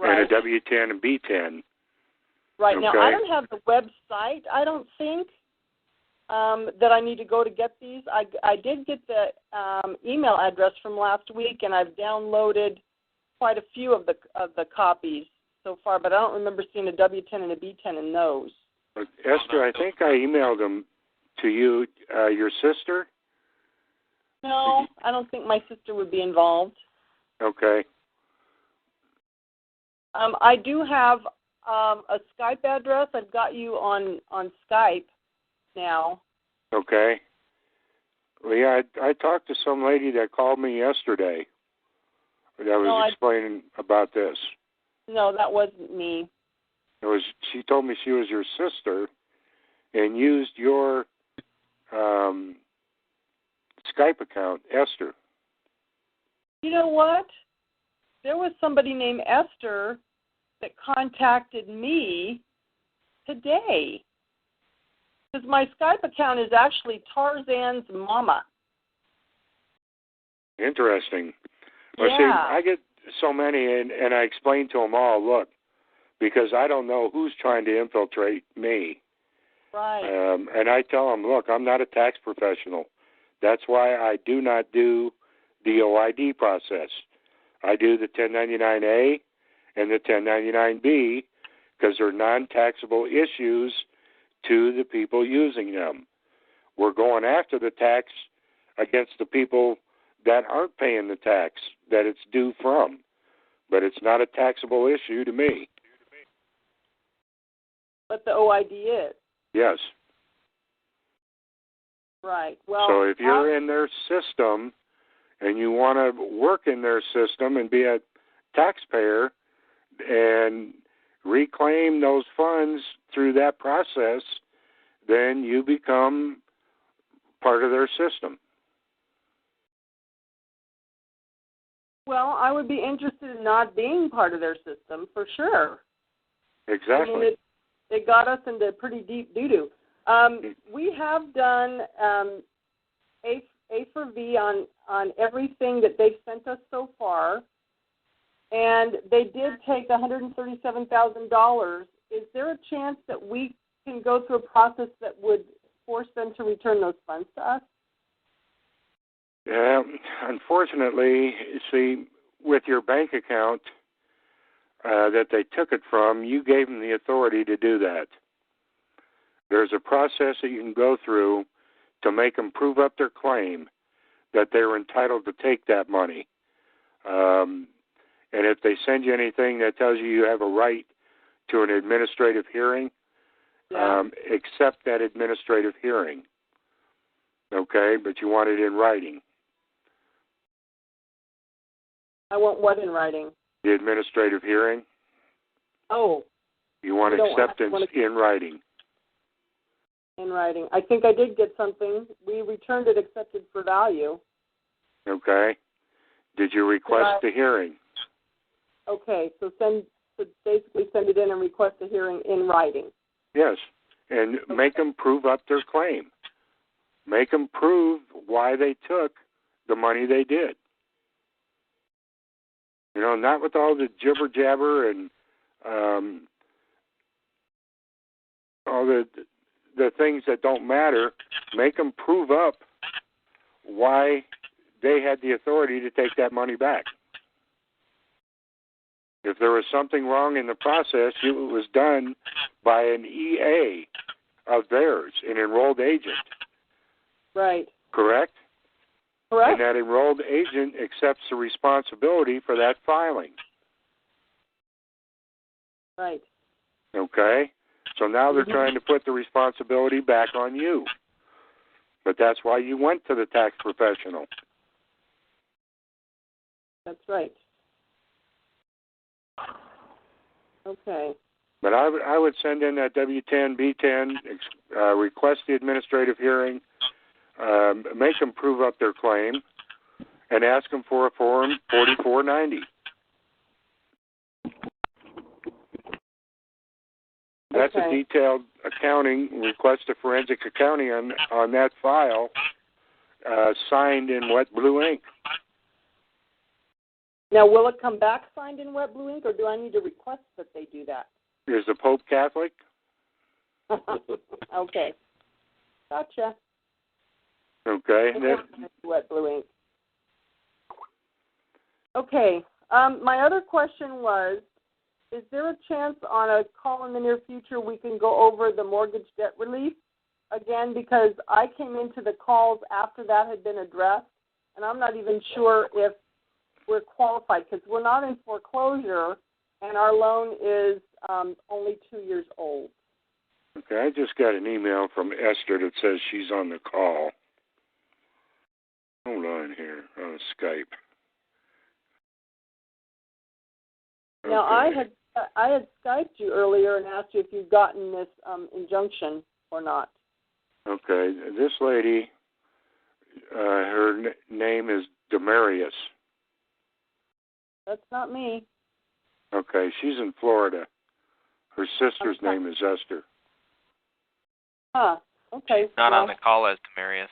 and a W-10 and B-10. Right. Okay. Now, I don't have the website, I don't think, that I need to go to get these. I did get the email address from last week, and I've downloaded quite a few of the copies so far, but I don't remember seeing a W-10 and a B-10 in those. But Esther, I think I emailed them to you, your sister? No, I don't think my sister would be involved. Okay. I do have a Skype address. I've got you on Skype now. Okay. Well, yeah, I talked to some lady that called me yesterday that was explaining about this. No, that wasn't me. She told me she was your sister and used your Skype account, Esther. You know what? There was somebody named Esther that contacted me today. Because my Skype account is actually Tarzan's mama. Interesting. Well, yeah. see, I get so many, and I explain to them all, look, because I don't know who's trying to infiltrate me. Right. And I tell them, look, I'm not a tax professional. That's why I do not do the OID process. I do the 1099A and the 1099B because they're non-taxable issues to the people using them. We're going after the tax against the people that aren't paying the tax that it's due from. But it's not a taxable issue to me. But the OID is. Yes. Right. Well, so if you're in their system and you want to work in their system and be a taxpayer and reclaim those funds through that process, then you become part of their system. Well, I would be interested in not being part of their system for sure. Exactly. I mean, it got us into pretty deep doo-doo. We have done A for V on everything that they've sent us so far, and they did take $137,000. Is there a chance that we can go through a process that would force them to return those funds to us? Unfortunately, see, with your bank account that they took it from, you gave them the authority to do that. There's a process that you can go through to make them prove up their claim that they're entitled to take that money. And if they send you anything that tells you have a right to an administrative hearing, accept that administrative hearing. Okay, but you want it in writing. I want what in writing? The administrative hearing. Oh. You want acceptance in writing. In writing. I think I did get something. We returned it accepted for value. Okay. Did you request the hearing? Okay, so basically send it in and request a hearing in writing. Yes, and make them prove up their claim. Make them prove why they took the money they did. You know, not with all the jibber jabber and all the things that don't matter. Make them prove up why they had the authority to take that money back. If there was something wrong in the process, it was done by an EA, of theirs, an enrolled agent. Right. Correct? Correct. And that enrolled agent accepts the responsibility for that filing. Right. Okay? So now they're trying to put the responsibility back on you. But that's why you went to the tax professional. That's right. Okay. But I would send in that W-10, B-10, request the administrative hearing, make them prove up their claim, and ask them for a Form 4490. That's a detailed accounting, request a forensic accounting on that file, signed in wet blue ink. Now, will it come back signed in wet blue ink, or do I need to request that they do that? Is the Pope Catholic? Okay. Gotcha. Okay. Wet blue ink. Okay. My other question was, is there a chance on a call in the near future we can go over the mortgage debt relief again? Because I came into the calls after that had been addressed, and I'm not even sure if we're qualified because we're not in foreclosure, and our loan is only 2 years old. Okay, I just got an email from Esther that says she's on the call. Hold on here on Skype. Now, Okay. I had Skyped you earlier and asked you if you'd gotten this injunction or not. Okay, this lady, her name is Demarius. That's not me. Okay, she's in Florida. Her sister's name is Esther. Huh. Okay. Not on the call as Demarius.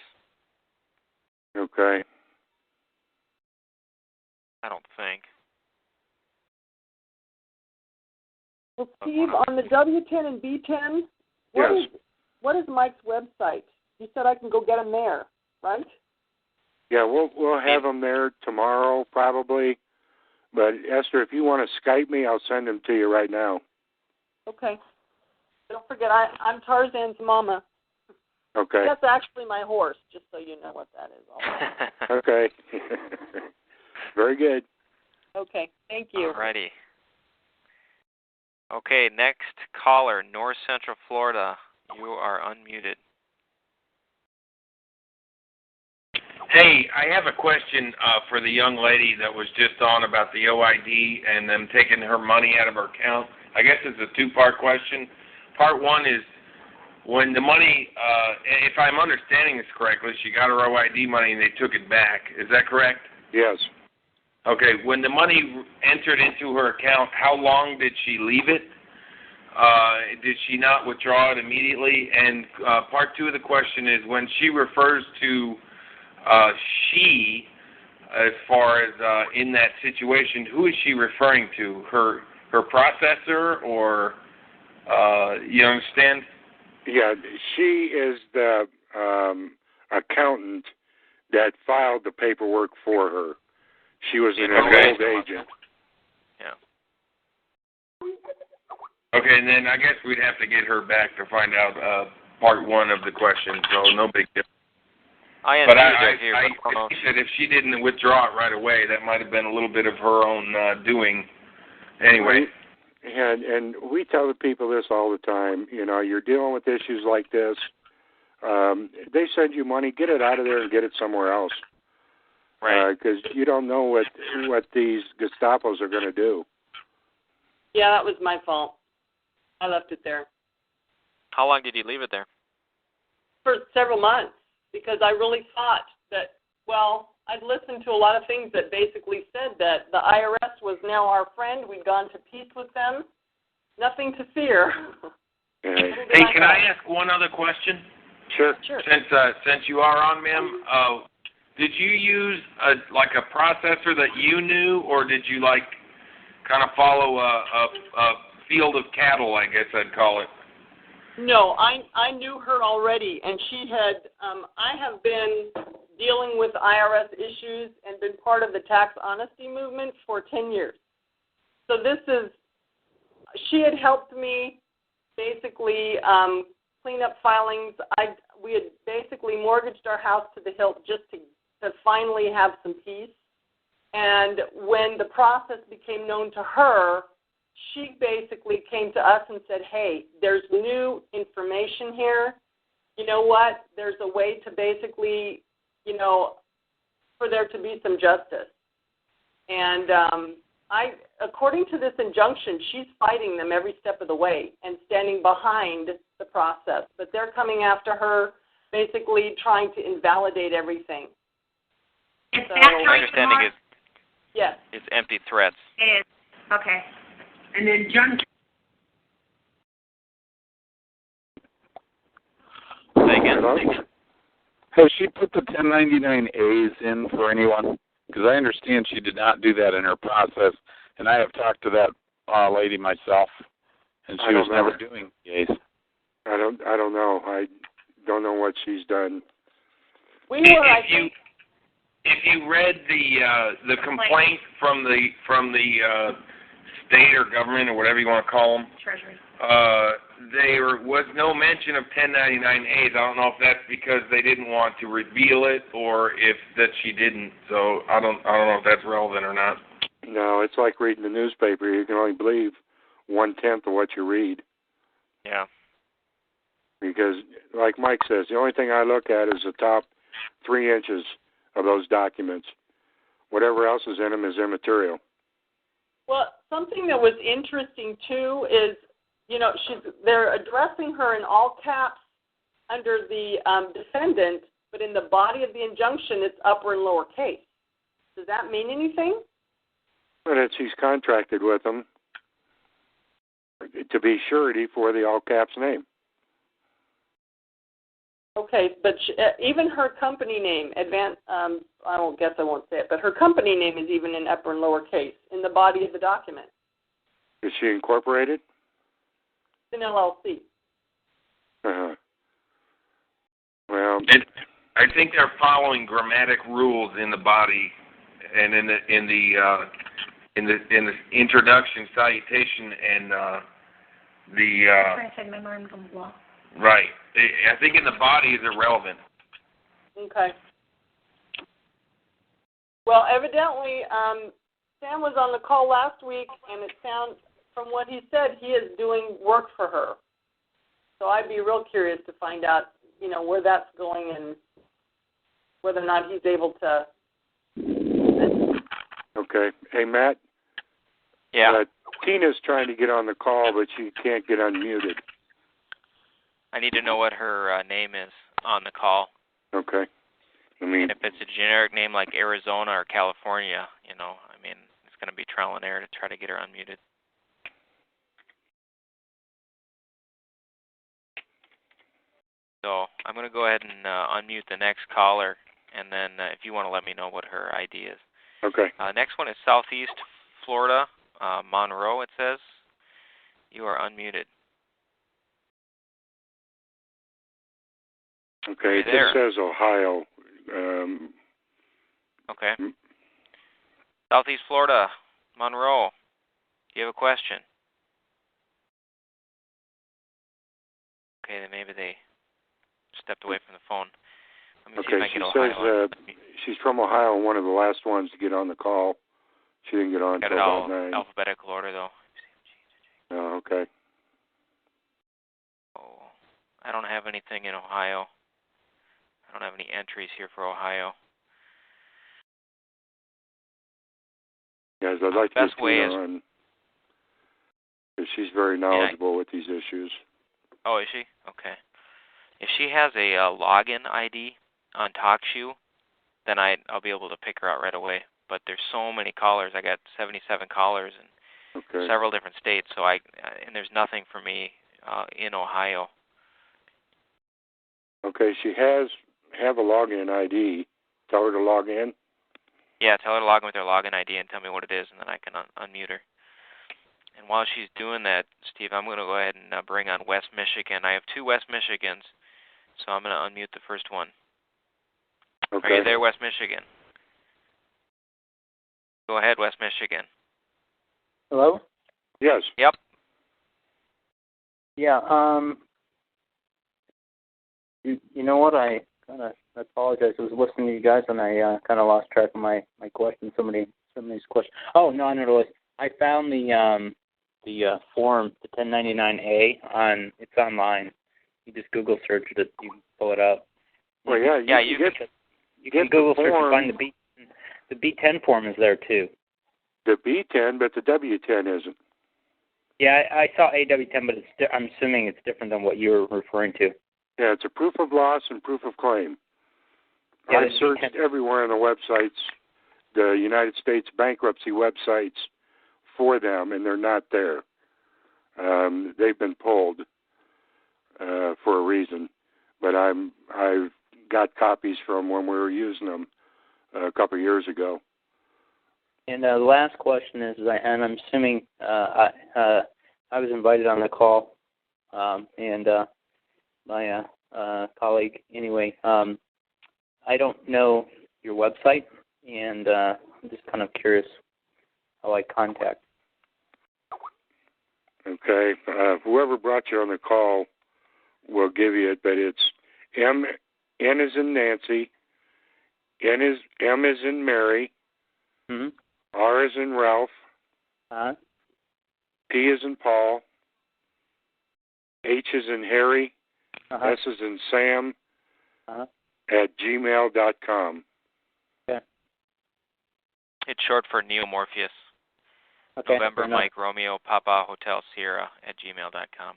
Okay. I don't think. Well, Steve, on the W-10 and B-10, what is Mike's website? You said I can go get them there, right? Yeah, we'll have them there tomorrow probably. But Esther, if you want to Skype me, I'll send them to you right now. Okay. Don't forget, I'm Tarzan's mama. Okay. That's actually my horse, just so you know what that is all about. Okay. Very good. Okay, thank you. Alrighty. Okay, next caller, North Central Florida. You are unmuted. Hey, I have a question for the young lady that was just on about the OID and them taking her money out of her account. I guess it's a two-part question. Part one is when the money, if I'm understanding this correctly, she got her OID money and they took it back. Is that correct? Yes. Okay, when the money entered into her account, how long did she leave it? Did she not withdraw it immediately? And part two of the question is when she refers to she, as far as in that situation, who is she referring to? Her processor, or you understand? Yeah, she is the accountant that filed the paperwork for her. She was an enrolled agent. Yeah. Okay, and then I guess we'd have to get her back to find out part one of the question, so no big deal. I said if she didn't withdraw it right away, that might have been a little bit of her own doing. Anyway. And we tell the people this all the time. You know, you're dealing with issues like this. They send you money, get it out of there and get it somewhere else. Right. Because you don't know what these Gestapos are going to do. Yeah, that was my fault. I left it there. How long did you leave it there? For several months, because I really thought that, well, I'd listened to a lot of things that basically said that the IRS was now our friend. We'd gone to peace with them. Nothing to fear. Hey, can I ask one other question? Sure. Since you are on, ma'am, did you use a processor that you knew, or did you kind of follow a field of cattle, I guess I'd call it? No, I knew her already, and she had. I have been dealing with IRS issues and been part of the tax honesty movement for 10 years. So she had helped me basically cleanup filings. We had basically mortgaged our house to the hilt just to finally have some peace. And when the process became known to her, she basically came to us and said, hey, there's new information here. You know what? There's a way to basically, for there to be some justice. And according to this injunction, she's fighting them every step of the way and standing behind the process. But they're coming after her, basically trying to invalidate everything. Is So, that My understanding is yes. it's empty threats. It is. Okay. And then John. Say again. Hello? Has she put the 1099As in for anyone? Because I understand she did not do that in her process, and I have talked to that lady myself, and she was never doing A's. I don't know. I don't know what she's done. If you read the complaint from the state or government or whatever you want to call them, Treasury. there was no mention of 1099As. I don't know if that's because they didn't want to reveal it or if that she didn't. So I don't know if that's relevant or not. No, it's like reading the newspaper. You can only believe 1/10 of what you read. Yeah. Because, like Mike says, the only thing I look at is the top 3 inches of those documents. Whatever else is in them is immaterial. Well, something that was interesting, too, is, they're addressing her in all caps under the defendant, but in the body of the injunction, it's upper and lower case. Does that mean anything? But she's contracted with them to be surety for the all caps name. Okay, but even her company name, I won't say it, but her company name is even in upper and lower case in the body of the document. Is she incorporated? It's an LLC. Uh-huh. Well, I think they're following grammatic rules in the body and in the introduction, salutation, and Said memorandum of law. right. I think in the body is irrelevant. Okay. Well, evidently, Sam was on the call last week, and it sounds, from what he said, he is doing work for her. So I'd be real curious to find out, where that's going and whether or not he's able to. okay. Hey, Matt? Yeah. Tina's trying to get on the call, but she can't get unmuted. I need to know what her name is on the call. Okay. And if it's a generic name like Arizona or California, it's going to be trial and error to try to get her unmuted. So I'm going to go ahead and unmute the next caller, and then if you want to let me know what her ID is. Okay. Next one is Southeast Florida, Monroe, it says. You are unmuted. Okay, it just says Ohio. Okay. Southeast Florida, Monroe. Do you have a question? Okay, then maybe they stepped away from the phone. Let me see if I she can get Ohio. says she's from Ohio, one of the last ones to get on the call. She didn't get on Got until it all about 9. alphabetical order, though. Oh, okay. Oh, I don't have anything in Ohio. I don't have any entries here for Ohio. Yes, I'd like to Best get way Tina is on, because she's very knowledgeable with these issues. Oh, is she? Okay. If she has a login ID on TalkShoe, then I'll be able to pick her out right away. But there's so many callers. I got 77 callers in several different states, so and there's nothing for me in Ohio. Okay, she have a login ID. Tell her to log in. Yeah, tell her to log in with her login ID and tell me what it is, and then I can unmute her. And while she's doing that, Steve, I'm going to go ahead and bring on West Michigan. I have 2 West Michigans, so I'm going to unmute the first one. Okay. Are you there, West Michigan? Go ahead, West Michigan. Hello? Yes. Yep. Yeah, You know what? I kind of apologize. I was listening to you guys, and I kind of lost track of my questions. Some of these questions. Oh no, I know what it was. I found the form, the 1099A it's online. You just Google search it. You can pull it up. Well, you can Google search and find the B10 form is there too. The B10, but the W10 isn't. Yeah, I saw AW10, but I'm assuming it's different than what you were referring to. Yeah, it's a proof of loss and proof of claim. Yeah, I searched everywhere on the websites, the United States bankruptcy websites, for them, and they're not there. They've been pulled for a reason, but I've got copies from when we were using them a couple of years ago. And the last question is, and I'm assuming I was invited on the call, and my colleague, anyway, I don't know your website, and I'm just kind of curious how I contact. Okay. Whoever brought you on the call will give you it, but it's N is in Nancy, M is in Mary, mm-hmm. R is in Ralph, P is in Paul, H is in Harry, S is in Sam, at gmail.com. Okay. It's short for Neomorpheus. Okay. November Mike Romeo Papa Hotel Sierra at gmail.com.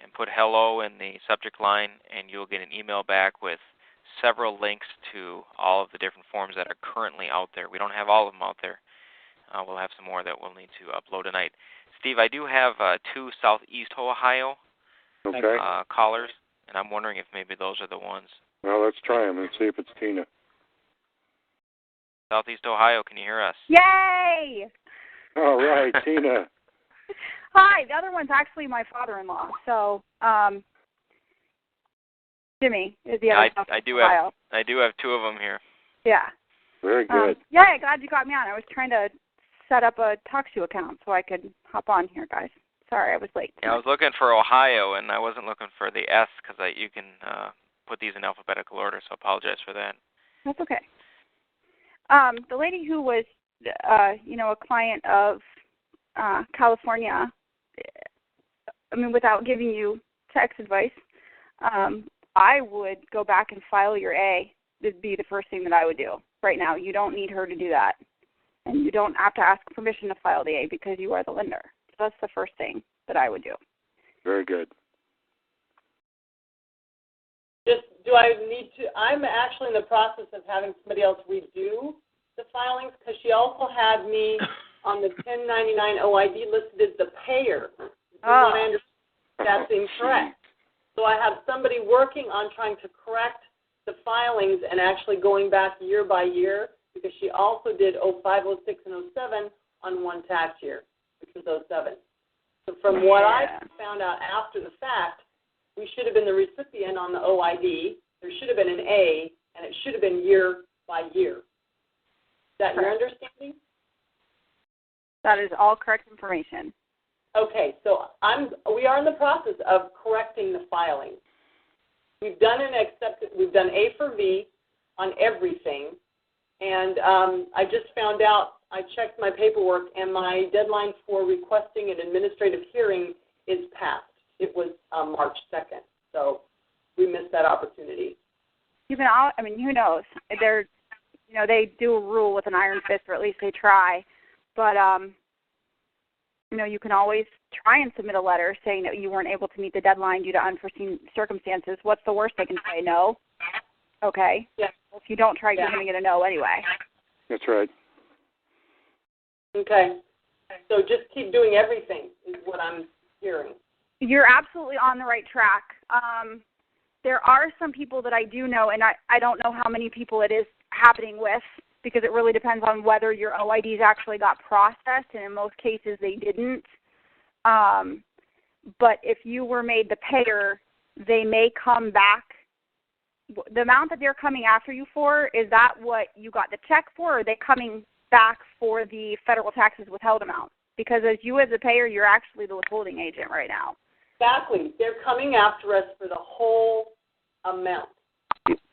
And put hello in the subject line, and you'll get an email back with several links to all of the different forms that are currently out there. We don't have all of them out there. We'll have some more that we'll need to upload tonight. Steve, I do have 2 Southeast Ohio callers, and I'm wondering if maybe those are the ones. Well, let's try them and see if it's Tina. Southeast Ohio, can you hear us? Yay! All right, Tina. Hi, the other one's actually my father-in-law. So, Jimmy is the other. I do have 2 of them here. Yeah. Very good. Yeah, glad you got me on. I was trying to set up a TalkShoe account so I could hop on here, guys. Sorry, I was late. Yeah, I was looking for Ohio, and I wasn't looking for the S because you can put these in alphabetical order, so I apologize for that. That's okay. The lady who was, a client of California, I mean, without giving you tax advice, I would go back and file your A. Would be the first thing that I would do right now. You don't need her to do that. And you don't have to ask permission to file the A because you are the lender. So that's the first thing that I would do. Very good. Do I need to? I'm actually in the process of having somebody else redo the filings because she also had me on the 1099 OID listed as the payer. That's incorrect. So I have somebody working on trying to correct the filings and actually going back year by year because she also did 05, 06, and 07 on one tax year, which was 07. So from what I found out after the fact, we should have been the recipient on the OID. There should have been an A, and it should have been year by year. Is that your understanding? That is all correct information. Okay, so we are in the process of correcting the filing. We've done we've done A for V on everything, and I just found out, I checked my paperwork, and my deadline for requesting an administrative hearing is passed. It was March 2nd, so we missed that opportunity. Who knows? They do a rule with an iron fist, or at least they try, but you can always try and submit a letter saying that you weren't able to meet the deadline due to unforeseen circumstances. What's the worst they can say? No? Okay. Yeah. Well, if you don't try, you're going to get a no anyway. That's right. Okay. So just keep doing everything is what I'm hearing. You're absolutely on the right track. There are some people that I do know, and I don't know how many people it is happening with, because it really depends on whether your OIDs actually got processed, and in most cases they didn't. But if you were made the payer, they may come back. The amount that they're coming after you for, is that what you got the check for, or are they coming back for the federal taxes withheld amount? Because as a payer, you're actually the withholding agent right now. Exactly. They're coming after us for the whole amount.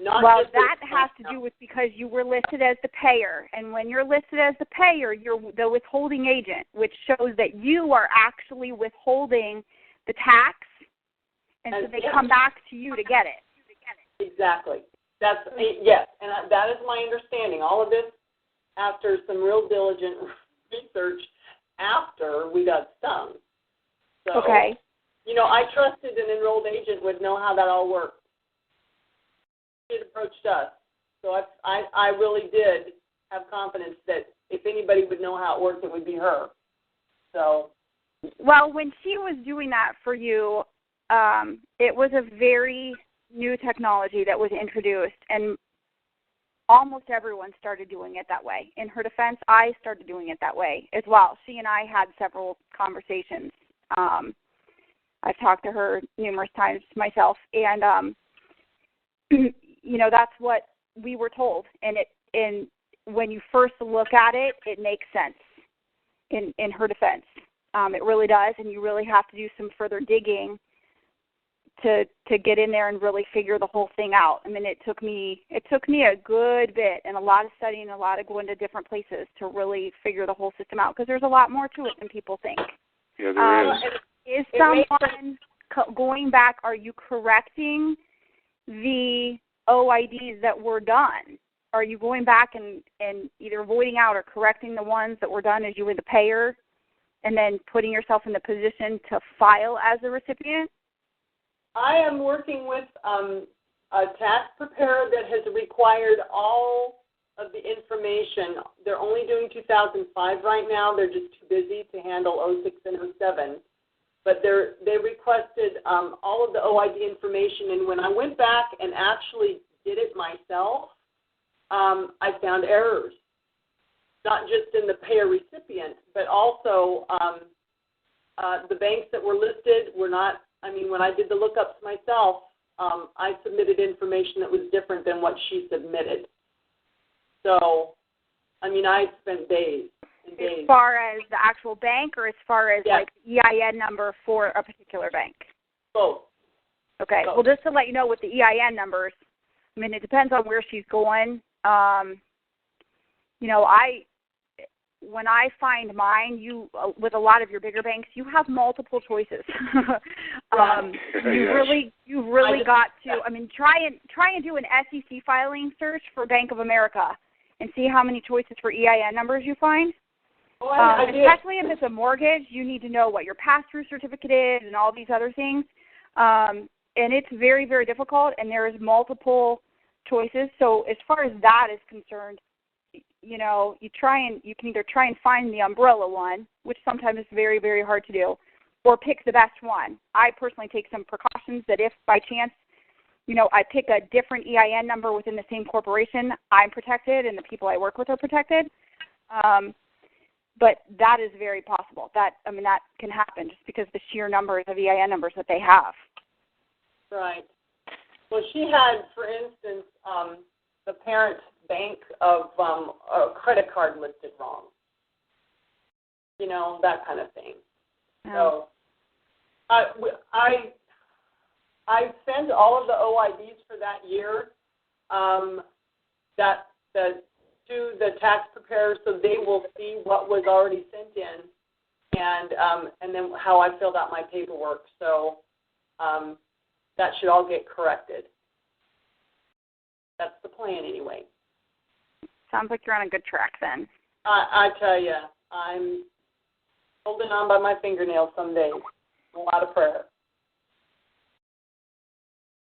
Well, that has to do with because you were listed as the payer, and when you're listed as the payer, you're the withholding agent, which shows that you are actually withholding the tax, and so they come back to you to get it. Exactly. That's yes, and that is my understanding. All of this after some real diligent research after we got stung. So, okay. You know, I trusted an enrolled agent would know how that all worked. It approached us. So I really did have confidence that if anybody would know how it worked, it would be her. So. Well, when she was doing that for you, it was a very new technology that was introduced, and almost everyone started doing it that way. In her defense, I started doing it that way as well. She and I had several conversations. I've talked to her numerous times myself, and you know, that's what we were told. And when you first look at it, it makes sense. In her defense, it really does, and you really have to do some further digging to get in there and really figure the whole thing out. I mean, it took me a good bit and a lot of studying, a lot of going to different places to really figure the whole system out, because there's a lot more to it than people think. Yeah, there is. Is someone going back? Are you correcting the OIDs that were done? Are you going back and either voiding out or correcting the ones that were done as you were the payer, and then putting yourself in the position to file as the recipient? I am working with a tax preparer that has required all of the information. They're only doing 2005 right now. They're just too busy to handle 06 and 07. But they requested all of the OID information, and when I went back and actually did it myself, I found errors, not just in the payer recipient, but also the banks that were listed were not. I mean, when I did the lookups myself, I submitted information that was different than what she submitted. So, I mean, I spent days and days. As far as the actual bank, or as far as like EIN number for a particular bank? Both. Okay. Both. Well, just to let you know, with the EIN numbers, I mean, it depends on where she's going. You know, when I find mine, with a lot of your bigger banks, you have multiple choices. You really got to. I mean, try and do an SEC filing search for Bank of America, and see how many choices for EIN numbers you find. Especially if it's a mortgage, you need to know what your pass-through certificate is and all these other things. And it's very, very difficult, and there is multiple choices. So as far as that is concerned, you know, you can either try and find the umbrella one, which sometimes is very, very hard to do, or pick the best one. I personally take some precautions that if by chance, you know, I pick a different EIN number within the same corporation, I'm protected and the people I work with are protected. But that is very possible. That can happen just because the sheer numbers of EIN numbers that they have. Right. Well, she had, for instance, the parent bank of a credit card listed wrong. You know, that kind of thing. So I sent all of the OIDs for that year to the tax preparers, so they will see what was already sent in, and then how I filled out my paperwork. So that should all get corrected. That's the plan, anyway. Sounds like you're on a good track then. I tell you, I'm holding on by my fingernails some days. A lot of prayer.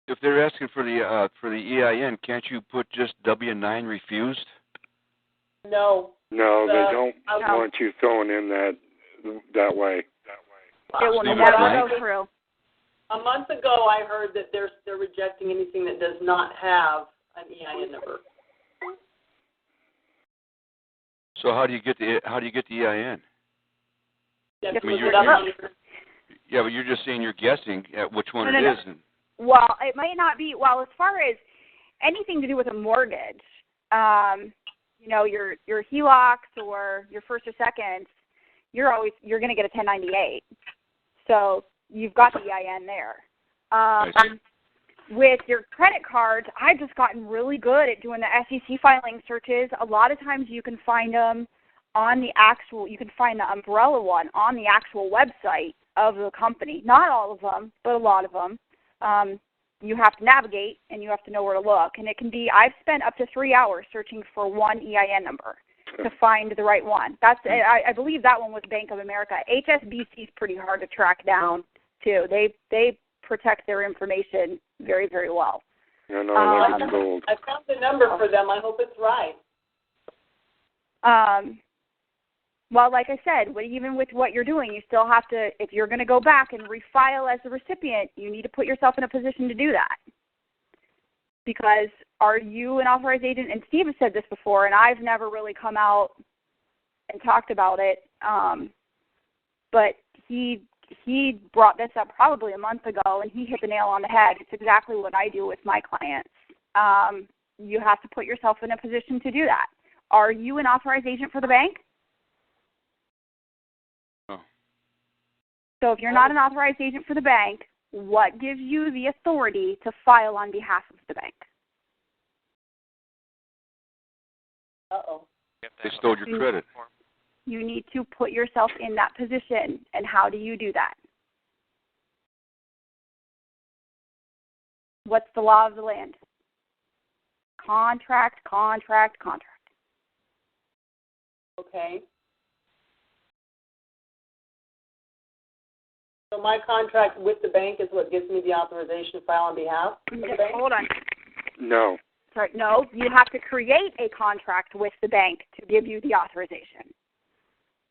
If they're asking for the EIN, can't you put just W-9 refused? No. No, they don't want you throwing in that way. It will never go through. A month ago, I heard that they're rejecting anything that does not have an EIN number. So how do you get the EIN? Yeah, but you're just saying you're guessing at which one it is. Well, it might not be. Well, as far as anything to do with a mortgage, you know, your HELOCs or your first or second, you're going to get a 1098. So you've got the EIN there. with your credit cards, I've just gotten really good at doing the SEC filing searches. A lot of times you can find them on the actual, you can find the umbrella one on the actual website of the company. Not all of them, but a lot of them. You have to navigate and you have to know where to look. And it can be, I've spent up to 3 hours searching for one EIN number to find the right one. That's, I believe that one was Bank of America. HSBC is pretty hard to track down too. They protect their information very, very well. Yeah, no, I found the number for them. I hope it's right. Well, like I said, even with what you're doing, you still have to, if you're going to go back and refile as the recipient, you need to put yourself in a position to do that. Because are you an authorized agent? And Steve has said this before, and I've never really come out and talked about it. But he brought this up probably a month ago, and he hit the nail on the head. It's exactly what I do with my clients. You have to put yourself in a position to do that. Are you an authorized agent for the bank? No. So if you're not an authorized agent for the bank, what gives you the authority to file on behalf of the bank? Uh-oh. They stole your credit. You need to put yourself in that position. And how do you do that? What's the law of the land? Contract, contract, contract. Okay. So my contract with the bank is what gives me the authorization to file on behalf of the bank? Hold on. No. Sorry, no, you have to create a contract with the bank to give you the authorization.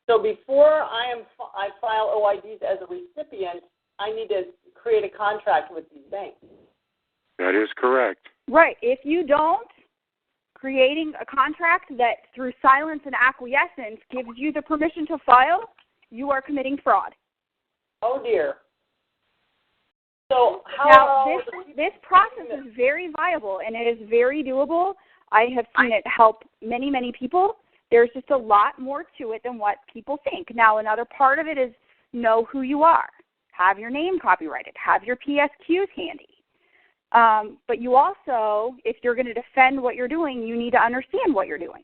So before I file OIDs as a recipient, I need to create a contract with these banks. That is correct. Right. If you don't, creating a contract that through silence and acquiescence gives you the permission to file, you are committing fraud. Oh, dear. So this process is very viable, and it is very doable. I have seen it help many, many people. There's just a lot more to it than what people think. Now, another part of it is know who you are. Have your name copyrighted. Have your PSQs handy. But you also, if you're going to defend what you're doing, you need to understand what you're doing.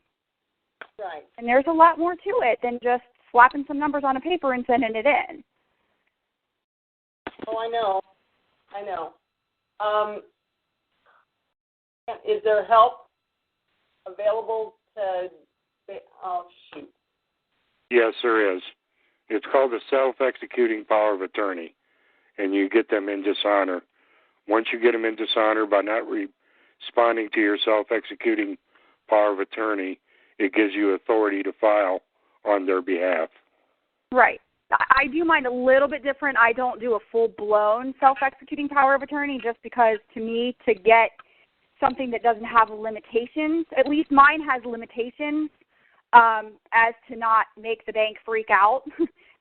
Right. And there's a lot more to it than just slapping some numbers on a paper and sending it in. Oh, I know. Is there help available to, oh, shoot. Yes, there is. It's called the self-executing power of attorney, and you get them in dishonor. Once you get them in dishonor by not responding to your self-executing power of attorney, it gives you authority to file on their behalf. Right. I do mine a little bit different. I don't do a full-blown self-executing power of attorney just because, to me, to get something that doesn't have limitations, at least mine has limitations, as to not make the bank freak out.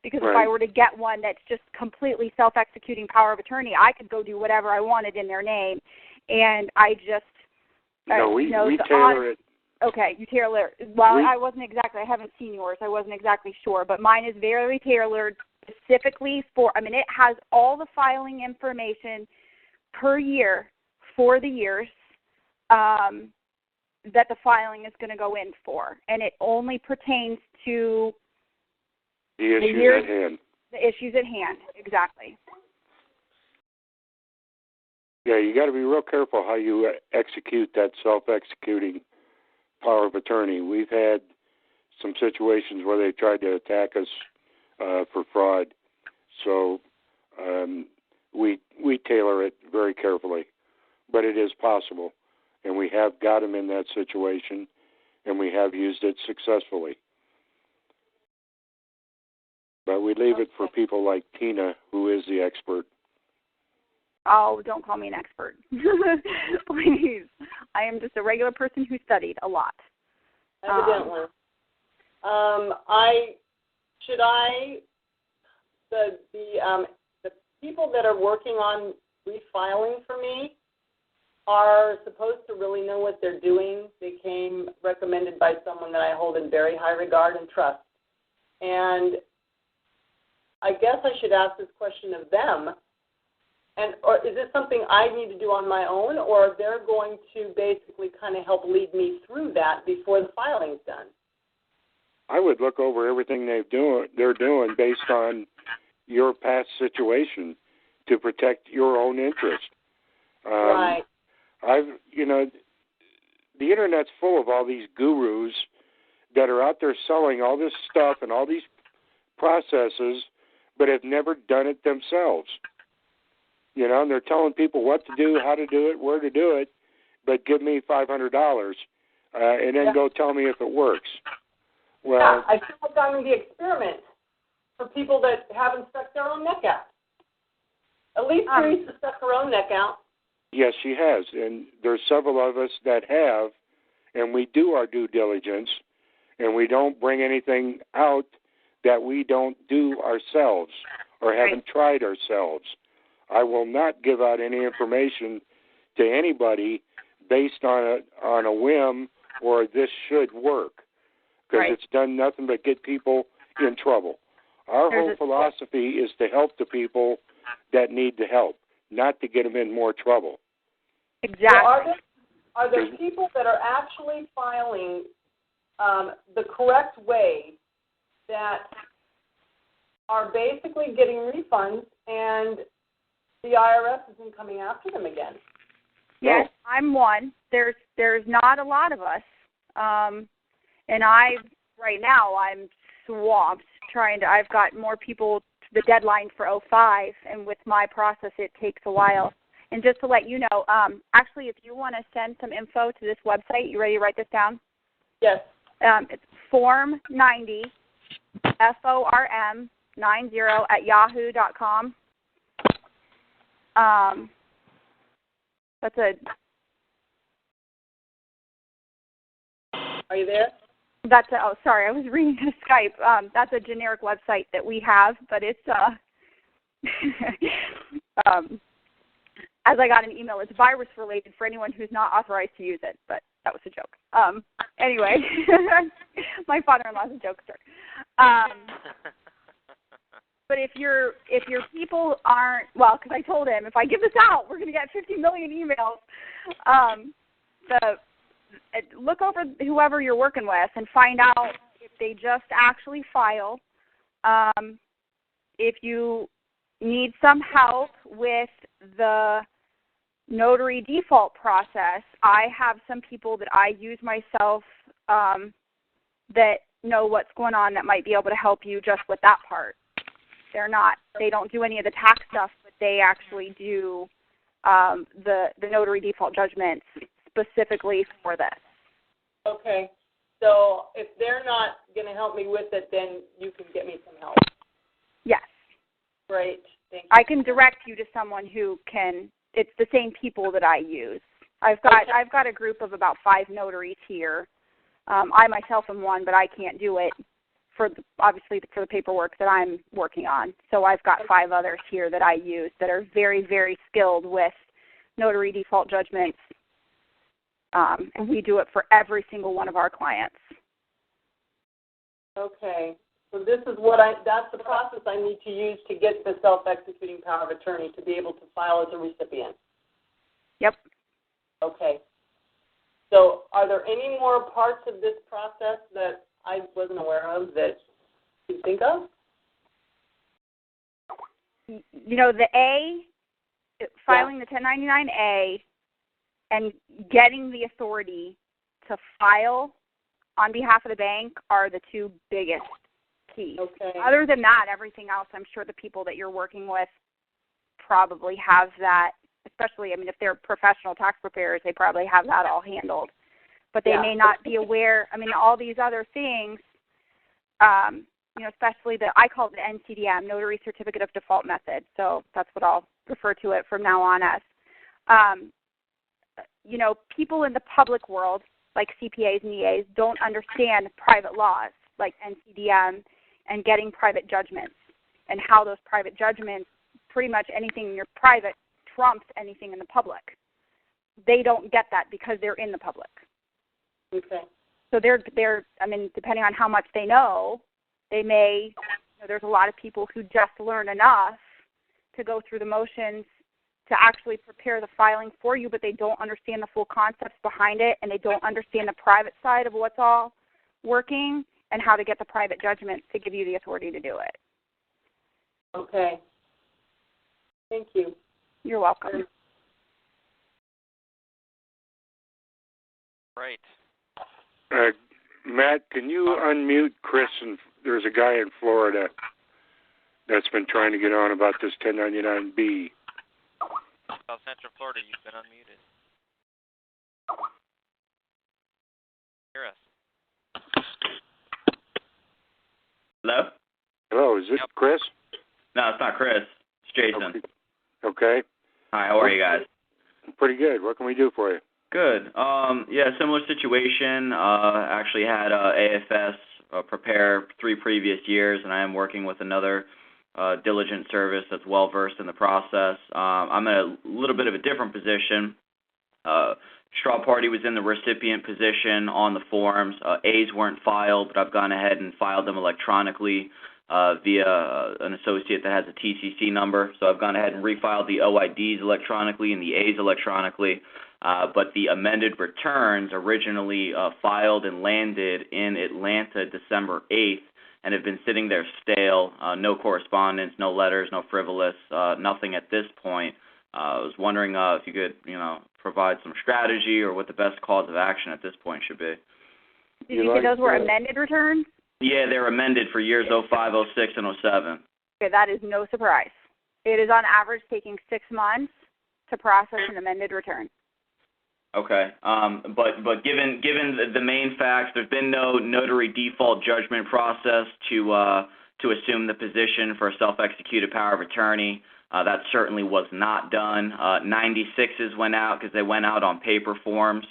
Because if I were to get one that's just completely self-executing power of attorney, I could go do whatever I wanted in their name. And I just... No, we tailor it. Okay, you tailor. Well, I haven't seen yours. I wasn't exactly sure, but mine is very tailored specifically for, it has all the filing information per year for the years that the filing is going to go in for. And it only pertains to the issues at hand. The issues at hand, exactly. Yeah, you got to be real careful how you execute that self-executing power of attorney. We've had some situations where they tried to attack us for fraud, so we tailor it very carefully. But it is possible, and we have got them in that situation, and we have used it successfully. But we leave it for people like Tina, who is the expert. Oh, don't call me an expert. Please. I am just a regular person who studied a lot. Evidently. The people that are working on refiling for me are supposed to really know what they're doing. They came recommended by someone that I hold in very high regard and trust. And I guess I should ask this question of them. And or is this something I need to do on my own, or they're going to basically kind of help lead me through that before the filing's done? I would look over everything they're doing based on your past situation to protect your own interest. Right. The internet's full of all these gurus that are out there selling all this stuff and all these processes, but have never done it themselves. And they're telling people what to do, how to do it, where to do it, but give me $500 and then go tell me if it works. Well, yeah, I feel like I'm in the experiment for people that haven't stuck their own neck out. At least Teresa stuck her own neck out. Yes, she has, and there's several of us that have, and we do our due diligence, and we don't bring anything out that we don't do ourselves or haven't tried ourselves. I will not give out any information to anybody based on a whim or this should work, because it's done nothing but get people in trouble. Our whole philosophy is to help the people that need the help, not to get them in more trouble. Exactly. So are there people that are actually filing the correct way that are basically getting refunds and the IRS isn't coming after them again? Yes, I'm one. There's not a lot of us, and right now I'm swamped I've got more people to the deadline for 05, and with my process it takes a while. And just to let you know, actually, if you want to send some info to this website, you ready to write this down? Yes. It's form90, FORM90 at yahoo.com. That's a. Are you there? That's a. Oh, sorry, I was reading Skype. That's a generic website that we have, but it's as I got an email, it's virus related for anyone who's not authorized to use it, but that was a joke. Anyway, my father-in-law's a jokester. But if your people aren't, well, because I told him if I give this out, we're going to get 50 million emails. Look over whoever you're working with and find out if they just actually file. If you need some help with the notary default process, I have some people that I use myself that know what's going on that might be able to help you just with that part. They don't do any of the tax stuff, but they actually do the notary default judgments specifically for this. Okay. So if they're not going to help me with it, then you can get me some help. Yes. Great. Thank you. I can direct you to someone who can. It's the same people that I use. I've got a group of about 5 notaries here. I myself am one, but I can't do it obviously for the paperwork that I'm working on. So I've got 5 others here that I use that are very, very skilled with notary default judgments, and we do it for every single one of our clients. Okay. So this is that's the process I need to use to get the self-executing power of attorney to be able to file as a recipient. Yep. Okay. So are there any more parts of this process that I wasn't aware of that you think of? The A, filing the 1099-A and getting the authority to file on behalf of the bank are the 2 biggest keys. Okay. Other than that, everything else, I'm sure the people that you're working with probably have that, especially, if they're professional tax preparers, they probably have that all handled. But they may not be aware, all these other things, especially I call it the NCDM, Notary Certificate of Default Method, so that's what I'll refer to it from now on as. People in the public world, like CPAs and EAs, don't understand private laws, like NCDM, and getting private judgments, and how those private judgments, pretty much anything in your private trumps anything in the public. They don't get that because they're in the public. Okay. So they're depending on how much they know, they may, there's a lot of people who just learn enough to go through the motions to actually prepare the filing for you, but they don't understand the full concepts behind it, and they don't understand the private side of what's all working and how to get the private judgment to give you the authority to do it. Okay. Thank you. You're welcome. Right. Matt, can you unmute Chris? And there's a guy in Florida that's been trying to get on about this 1099B. South Central Florida, you've been unmuted. Hear us. Hello? Hello, is this Chris? No, it's not Chris. It's Jason. Okay. Hi, how are you guys? Pretty good. What can we do for you? Good. Yeah, similar situation. Actually had AFS prepare 3 previous years, and I am working with another diligent service that's well versed in the process. I'm in a little bit of a different position. Straw Party was in the recipient position on the forms. A's weren't filed, but I've gone ahead and filed them electronically via an associate that has a TCC number. So I've gone ahead and refiled the OIDs electronically and the A's electronically. But the amended returns originally filed and landed in Atlanta December 8th and have been sitting there stale, no correspondence, no letters, no frivolous, nothing at this point. I was wondering if you could, provide some strategy or what the best cause of action at this point should be. Did you say those were amended returns? Yeah, they're amended for years 05, 06, and 07. Okay, that is no surprise. It is on average taking 6 months to process an amended return. Okay, but given the main facts, there's been no notary default judgment process to assume the position for a self-executed power of attorney. That certainly was not done. 96s went out because they went out on paper forms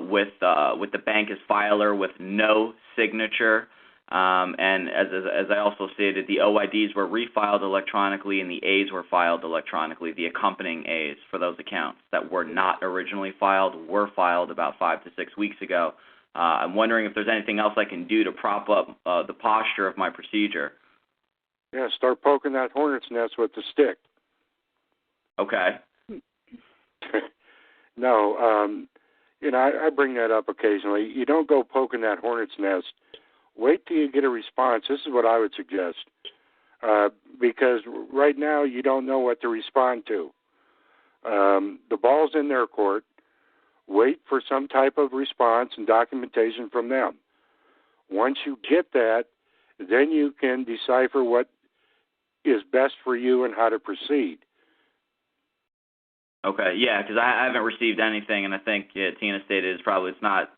with the bank as filer with no signature. And as I also stated, the OIDs were refiled electronically and the A's were filed electronically. The accompanying A's for those accounts that were not originally filed were filed about 5 to 6 weeks ago. I'm wondering if there's anything else I can do to prop up the posture of my procedure. Yeah, start poking that hornet's nest with the stick. Okay. No, I bring that up occasionally. You don't go poking that hornet's nest. Wait till you get a response. This is what I would suggest. Because right now you don't know what to respond to. The ball's in their court. Wait for some type of response and documentation from them. Once you get that, then you can decipher what is best for you and how to proceed. Okay, yeah, because I haven't received anything, and I think Tina stated it's not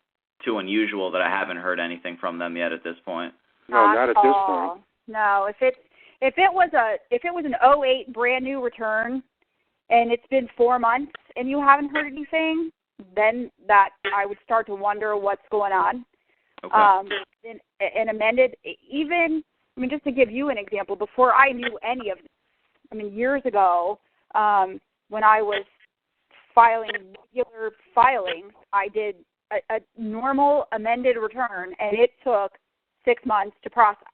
too unusual that I haven't heard anything from them yet at this point. No, not at this point. No, if it was an 08 brand new return, and it's been 4 months and you haven't heard anything, then that I would start to wonder what's going on. Okay. And amended, just to give you an example, before I knew any of this, years ago, when I was filing regular filings, I did a normal amended return, and it took 6 months to process.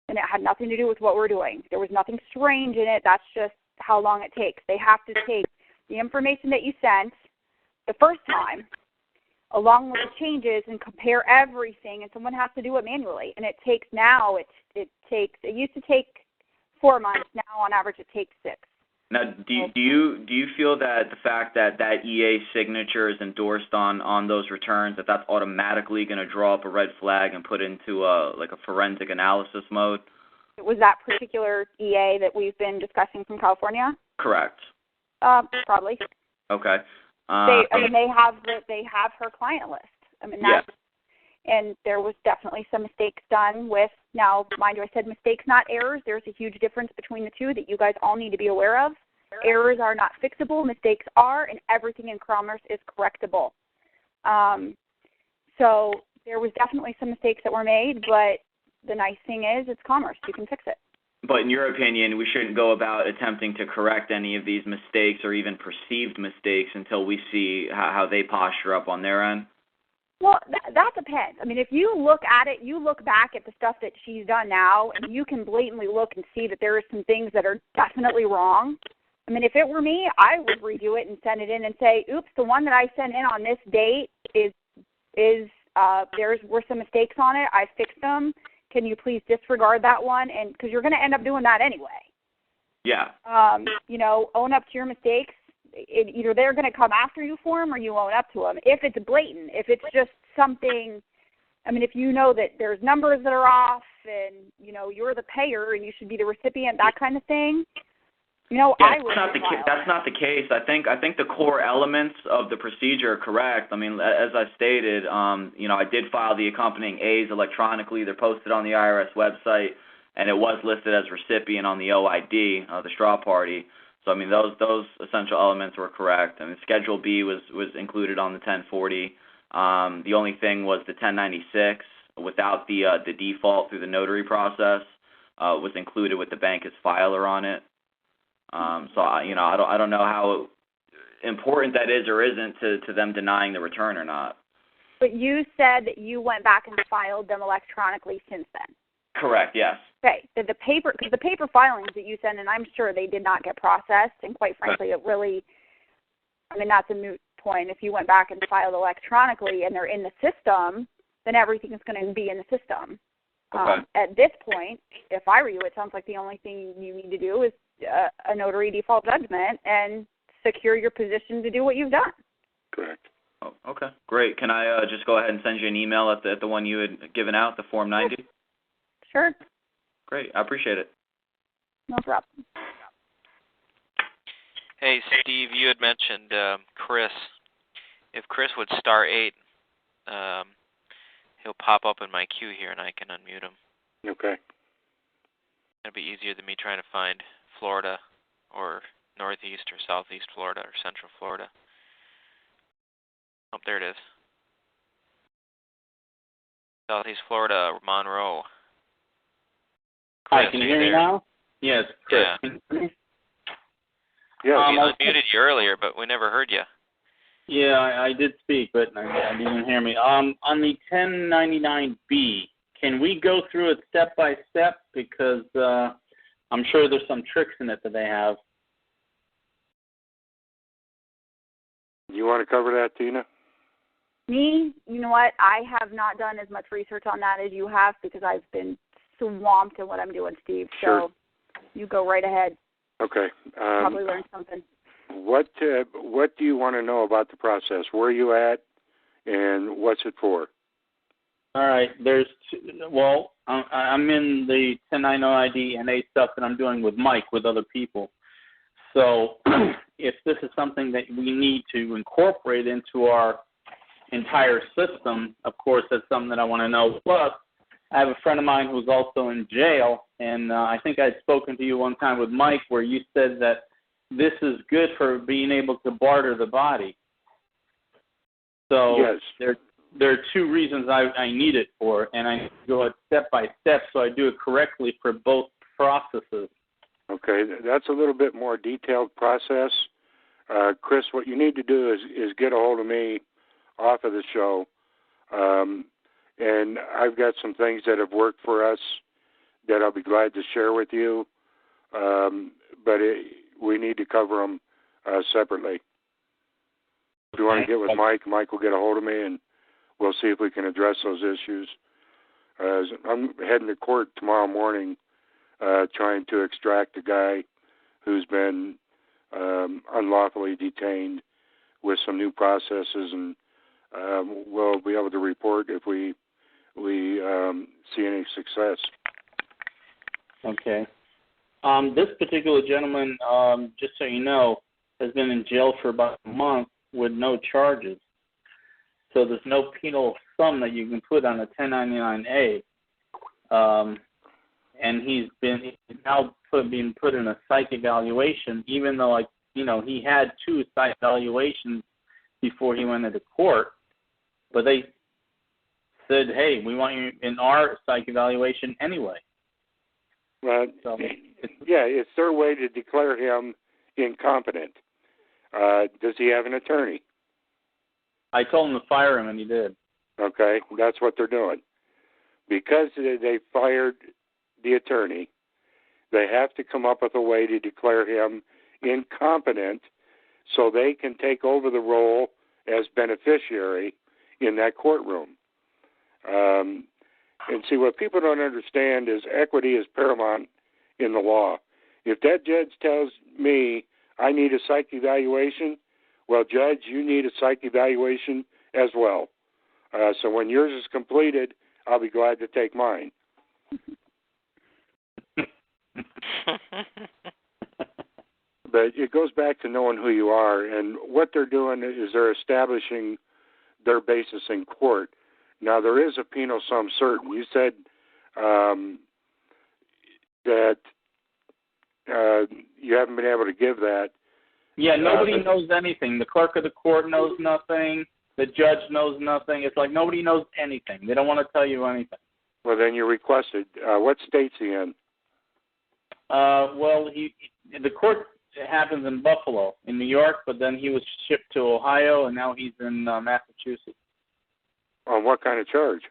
And it had nothing to do with what we're doing. There was nothing strange in it. That's just how long it takes. They have to take the information that you sent the first time, along with the changes, and compare everything, and someone has to do it manually. And it used to take 4 months. Now, on average, it takes 6. Now, do you feel that the fact that EA signature is endorsed on those returns, that's automatically going to draw up a red flag and put into a forensic analysis mode? Was that particular EA that we've been discussing from California? Correct. Probably. Okay. They have her client list. Yeah. And there was definitely some mistakes done with, now, mind you, I said mistakes, not errors. There's a huge difference between the two that you guys all need to be aware of. Errors are not fixable, mistakes are, and everything in commerce is correctable. So there was definitely some mistakes that were made, but the nice thing is it's commerce. You can fix it. But in your opinion, we shouldn't go about attempting to correct any of these mistakes or even perceived mistakes until we see how they posture up on their end? Well, that depends. If you look at it, you look back at the stuff that she's done now, and you can blatantly look and see that there are some things that are definitely wrong. I mean, if it were me, I would review it and send it in and say, oops, the one that I sent in on this date were some mistakes on it. I fixed them. Can you please disregard that one? And because you're going to end up doing that anyway. Yeah. Own up to your mistakes. Either they're going to come after you for them or you own up to them. If it's blatant, if it's just something, I mean, if you know that there's numbers that are off and, you're the payer and you should be the recipient, that kind of thing, I would. That's not the case. I think the core elements of the procedure are correct. I mean, as I stated, I did file the accompanying A's electronically. They're posted on the IRS website, and it was listed as recipient on the OID, the straw party. So, I mean, those essential elements were correct. I mean, Schedule B was included on the 1040. The only thing was the 1096 without the default through the notary process was included with the bank as filer on it. So I don't know how important that is or isn't to them denying the return or not. But you said that you went back and filed them electronically since then. Correct. Yes. Okay. Because the paper filings that you sent, and I'm sure they did not get processed, and quite frankly, that's a moot point. If you went back and filed electronically and they're in the system, then everything is going to be in the system. Okay. At this point, if I were you, it sounds like the only thing you need to do is a notary default judgment and secure your position to do what you've done. Correct. Oh, okay. Great. Can I just go ahead and send you an email at the one you had given out, the Form 90? Sure. Great. I appreciate it. No problem. Hey, Steve, you had mentioned Chris. If Chris would star 8, he'll pop up in my queue here, and I can unmute him. Okay. It'll be easier than me trying to find Florida or northeast or southeast Florida or central Florida. Oh, there it is. Southeast Florida, Monroe. Chris, hi, can you hear me now? Yes, Chris. Yeah. Yeah. We unmuted you earlier, but we never heard you. Yeah, I did speak, but I didn't hear me. On the 1099B, can we go through it step by step? Because I'm sure there's some tricks in it that they have. You want to cover that, Tina? Me, you know what? I have not done as much research on that as you have because I've been swamped in what I'm doing, Steve. Sure. So you go right ahead. Okay. Probably learn something. What do you want to know about the process? Where are you at, and what's it for? All right. I'm in the 1090 ID and A stuff that I'm doing with Mike with other people. So if this is something that we need to incorporate into our entire system, of course, that's something that I want to know. Plus, I have a friend of mine who's also in jail, and I think I'd spoken to you one time with Mike where you said that this is good for being able to barter the body. So yes. There are two reasons I need it for, and I need to go step by step so I do it correctly for both processes. Okay, that's a little bit more detailed process. Chris, what you need to do is get a hold of me off of the show, and I've got some things that have worked for us that I'll be glad to share with you, but we need to cover them separately. If you want to get with Mike, Mike will get a hold of me, and we'll see if we can address those issues. I'm heading to court tomorrow morning trying to extract a guy who's been unlawfully detained with some new processes, and we'll be able to report if we see any success. Okay. This particular gentleman, just so you know, has been in jail for about a month with no charges. So there's no penal sum that you can put on a 1099A. And he's now being put in a psych evaluation, even though, he had 2 psych evaluations before he went into court. But they said, hey, we want you in our psych evaluation anyway. Well, it's their way to declare him incompetent. Does he have an attorney? I told him to fire him, and he did. Okay, that's what they're doing. Because they fired the attorney, they have to come up with a way to declare him incompetent so they can take over the role as beneficiary in that courtroom. And see, what people don't understand is equity is paramount in the law. If that judge tells me I need a psych evaluation, well, judge, you need a psych evaluation as well. So when yours is completed, I'll be glad to take mine. But it goes back to knowing who you are, and what they're doing is they're establishing their basis in court. Now, there is a penal sum certain. You said that you haven't been able to give that. Yeah, nobody knows anything. The clerk of the court knows nothing. The judge knows nothing. It's like nobody knows anything. They don't want to tell you anything. Well, then you requested. What state's he in? Well, the court happens in Buffalo, in New York, but then he was shipped to Ohio, and now he's in Massachusetts. On what kind of charge?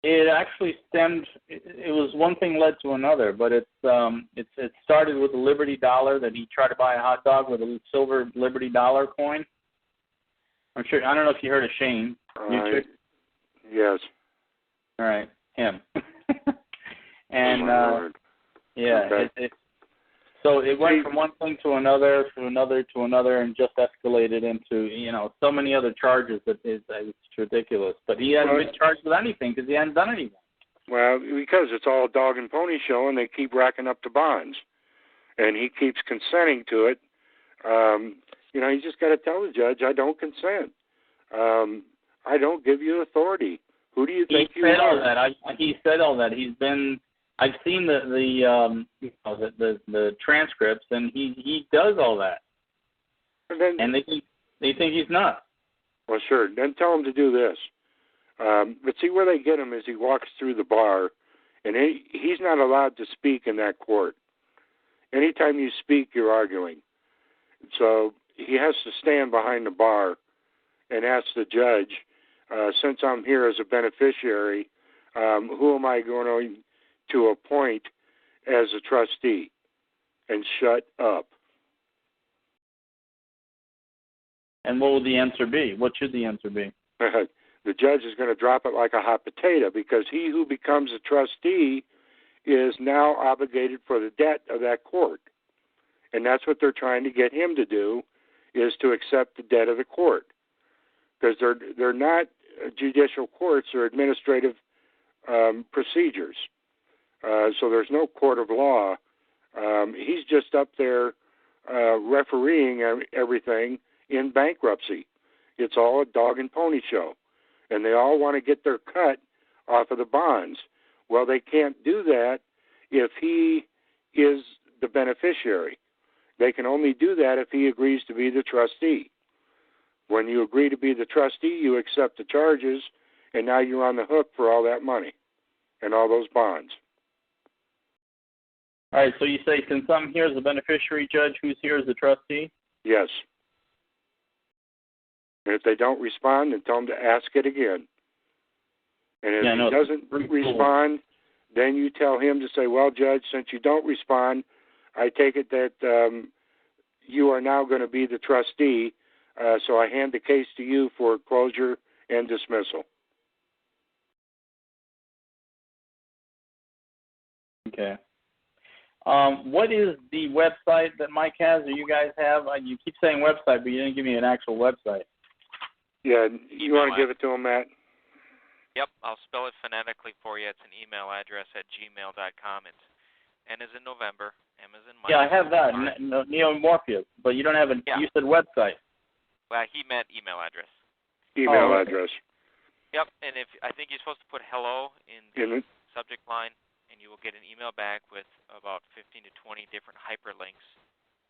It actually stemmed. It was one thing led to another, but it started with a Liberty Dollar that he tried to buy a hot dog with a silver Liberty Dollar coin. I'm sure. I don't know if you heard of Shane. Yes. All right, him. And yeah, okay. So it went from one thing to another, and just escalated into so many other charges that it's ridiculous. But he hasn't been charged with anything because he hasn't done anything. Well, because it's all a dog and pony show, and they keep racking up the bonds, and he keeps consenting to it. You just got to tell the judge, I don't consent. I don't give you authority. Who do you think you are? He said all that. He said all that. He's been. I've seen the transcripts, and he does all that. And they think he's nuts. Well, sure. Then tell him to do this. But see, where they get him is he walks through the bar, and he's not allowed to speak in that court. Anytime you speak, you're arguing. So he has to stand behind the bar and ask the judge, since I'm here as a beneficiary, who am I going to appoint as a trustee? And shut up. And what will the answer be? What should the answer be? The judge is going to drop it like a hot potato, because he who becomes a trustee is now obligated for the debt of that court. And that's what they're trying to get him to do, is to accept the debt of the court. Because they're not judicial courts, they're administrative procedures. So there's no court of law. He's just up there refereeing everything in bankruptcy. It's all a dog and pony show. And they all want to get their cut off of the bonds. Well, they can't do that if he is the beneficiary. They can only do that if he agrees to be the trustee. When you agree to be the trustee, you accept the charges, and now you're on the hook for all that money and all those bonds. All right, so you say, since I'm here as a beneficiary, judge, who's here as the trustee? Yes. And if they don't respond, then tell them to ask it again. And if he doesn't respond, then you tell him to say, well, judge, since you don't respond, I take it that you are now going to be the trustee, so I hand the case to you for closure and dismissal. Okay. What is the website that Mike has or you guys have? You keep saying website, but you didn't give me an actual website. Yeah, you want to give it to him, Matt? Yep, I'll spell it phonetically for you. It's an email address at gmail.com. It's N as in November, M as in Mike. Yeah, I have that, Neomorpheus, but you don't have a, you said website. Well, he meant email address. Email address. Yep, and I think you're supposed to put hello in the subject line, and you will get an email back with about 15 to 20 different hyperlinks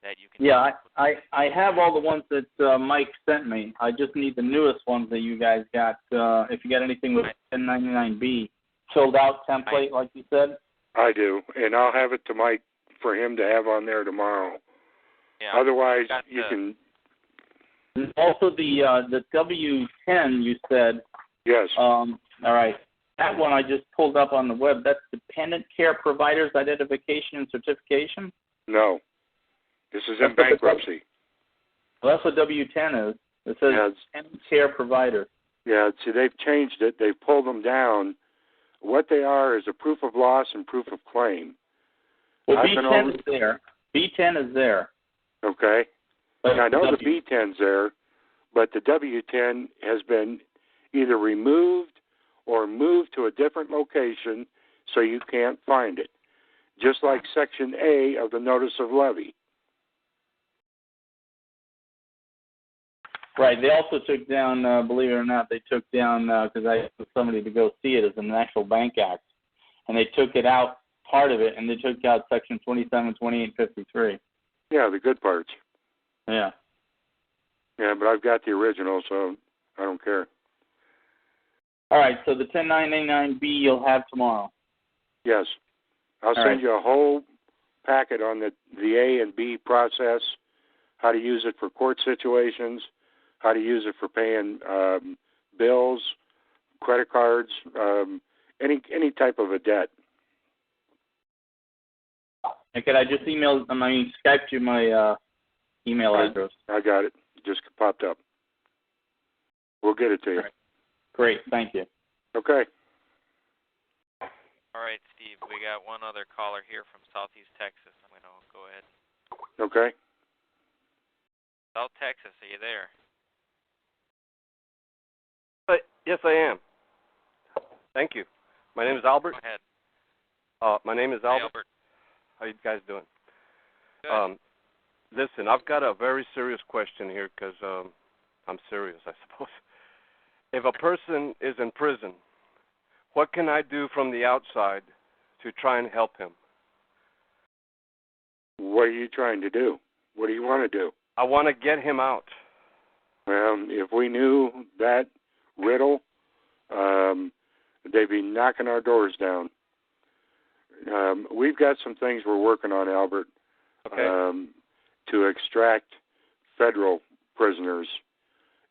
that you can. Yeah, I have all the ones that Mike sent me. I just need the newest ones that you guys got. If you got anything with 1099B filled out template, like you said. I do, and I'll have it to Mike for him to have on there tomorrow. Yeah. Otherwise, you can. Also, the W-10 you said. Yes. All right. That one I just pulled up on the web. That's Dependent Care Providers Identification and Certification? No. This is in bankruptcy. Well, that's what W-10 is. It says tenant care provider. Yeah, see, they've changed it. They've pulled them down. What they are is a proof of loss and proof of claim. Well, B10 is there. B10 is there. Okay. But I know the B10's there, but the W10 has been either removed or moved to a different location so you can't find it, just like Section A of the Notice of Levy. Right. They also took down, believe it or not, they took down, because I asked somebody to go see it as an actual bank act, and they took it out, part of it, and they took out Section 27, 28, 53. Yeah, the good parts. Yeah. Yeah, but I've got the original, so I don't care. All right, so the 1099-B you'll have tomorrow. Yes. I'll send you a whole packet on the A and B process, how to use it for court situations, how to use it for paying bills, credit cards, any type of a debt. And could I just Skyped you my email address? I got it. It just popped up. We'll get it to you. Great. Thank you. Okay. All right, Steve. We got one other caller here from Southeast Texas. I'm going to go ahead. Okay. South Texas, are you there? Yes, I am. Thank you. My name is Albert. Go ahead. My name is Albert. Hey, Albert. How you guys doing? Good. Listen, I've got a very serious question here because I'm serious, I suppose. If a person is in prison, what can I do from the outside to try and help him? What are you trying to do? What do you want to do? I want to get him out. Well, if we knew that riddle, they'd be knocking our doors down. We've got some things we're working on, Albert, to extract federal prisoners,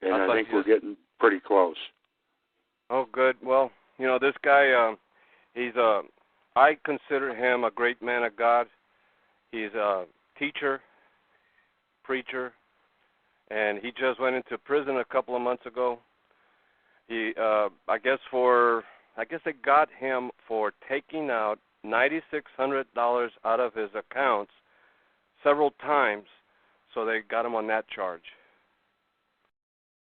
and I think we're getting pretty close. Oh, good. Well, this guy, I consider him a great man of God. He's a teacher, preacher, and he just went into prison a couple of months ago. He, I guess they got him for taking out $9,600 out of his accounts several times, so they got him on that charge.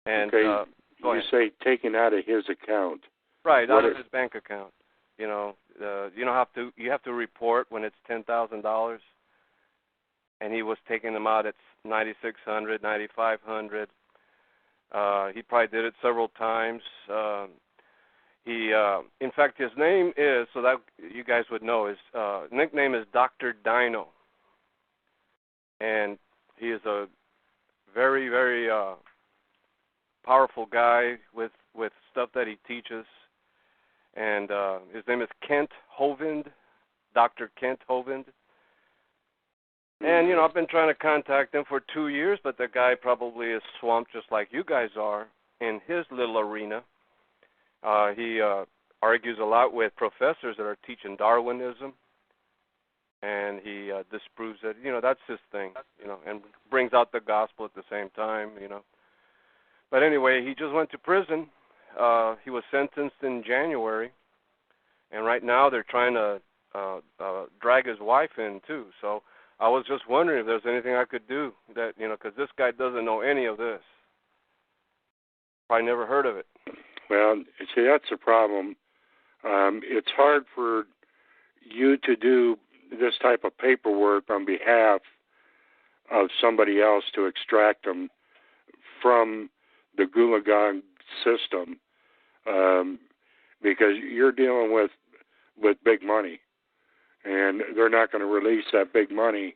And you say taken out of his account, right? Out of his bank account. You have to report when it's $10,000, and he was taking them out at $9,600, $9,500. He probably did it several times. In fact, his name is, so that you guys would know, his nickname is Dr. Dino. And he is a very, very powerful guy with stuff that he teaches. And his name is Kent Hovind, Dr. Kent Hovind. And, I've been trying to contact him for 2 years, but the guy probably is swamped just like you guys are in his little arena. He argues a lot with professors that are teaching Darwinism, and he disproves it. That's his thing, and brings out the gospel at the same time, But anyway, he just went to prison. He was sentenced in January, and right now they're trying to drag his wife in, too. So I was just wondering if there's anything I could do that, because this guy doesn't know any of this. Probably never heard of it. Well, see, that's a problem. It's hard for you to do this type of paperwork on behalf of somebody else to extract them from the Gulag system, because you're dealing with big money, and they're not going to release that big money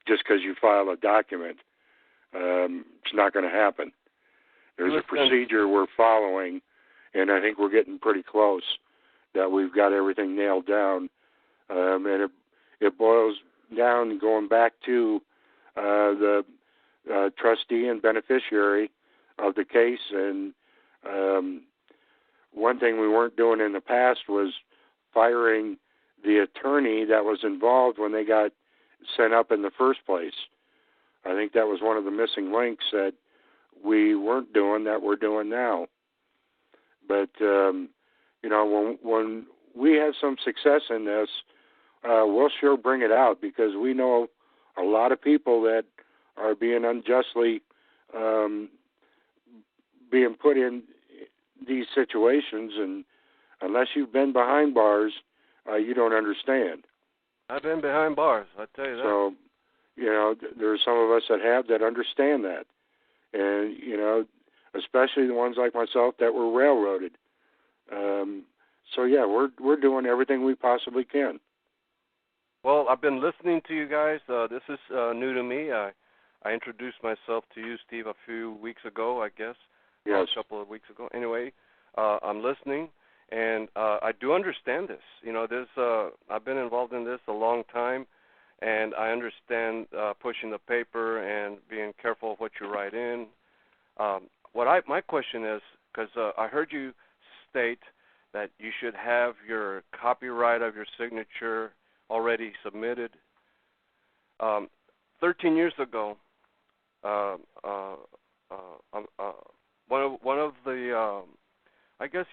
just because you file a document. It's not going to happen. There's a procedure we're following, and I think we're getting pretty close that we've got everything nailed down. And it boils down going back to the trustee and beneficiary of the case. And one thing we weren't doing in the past was firing the attorney that was involved when they got sent up in the first place. I think that was one of the missing links that we weren't doing that we're doing now. But, when we have some success in this, we'll sure bring it out, because we know a lot of people that are being unjustly being put in these situations, and unless you've been behind bars, you don't understand. I've been behind bars, I tell you that. So, there's some of us that understand that. And, especially the ones like myself that were railroaded. We're doing everything we possibly can. Well, I've been listening to you guys. This is new to me. I introduced myself to you, Steve, a few weeks ago, I guess. Yes. A couple of weeks ago. Anyway, I'm listening, and I do understand this. I've been involved in this a long time, and I understand pushing the paper and being careful of what you write in. My question is, because I heard you state that you should have your copyright of your signature already submitted. 13 years ago, one of the I guess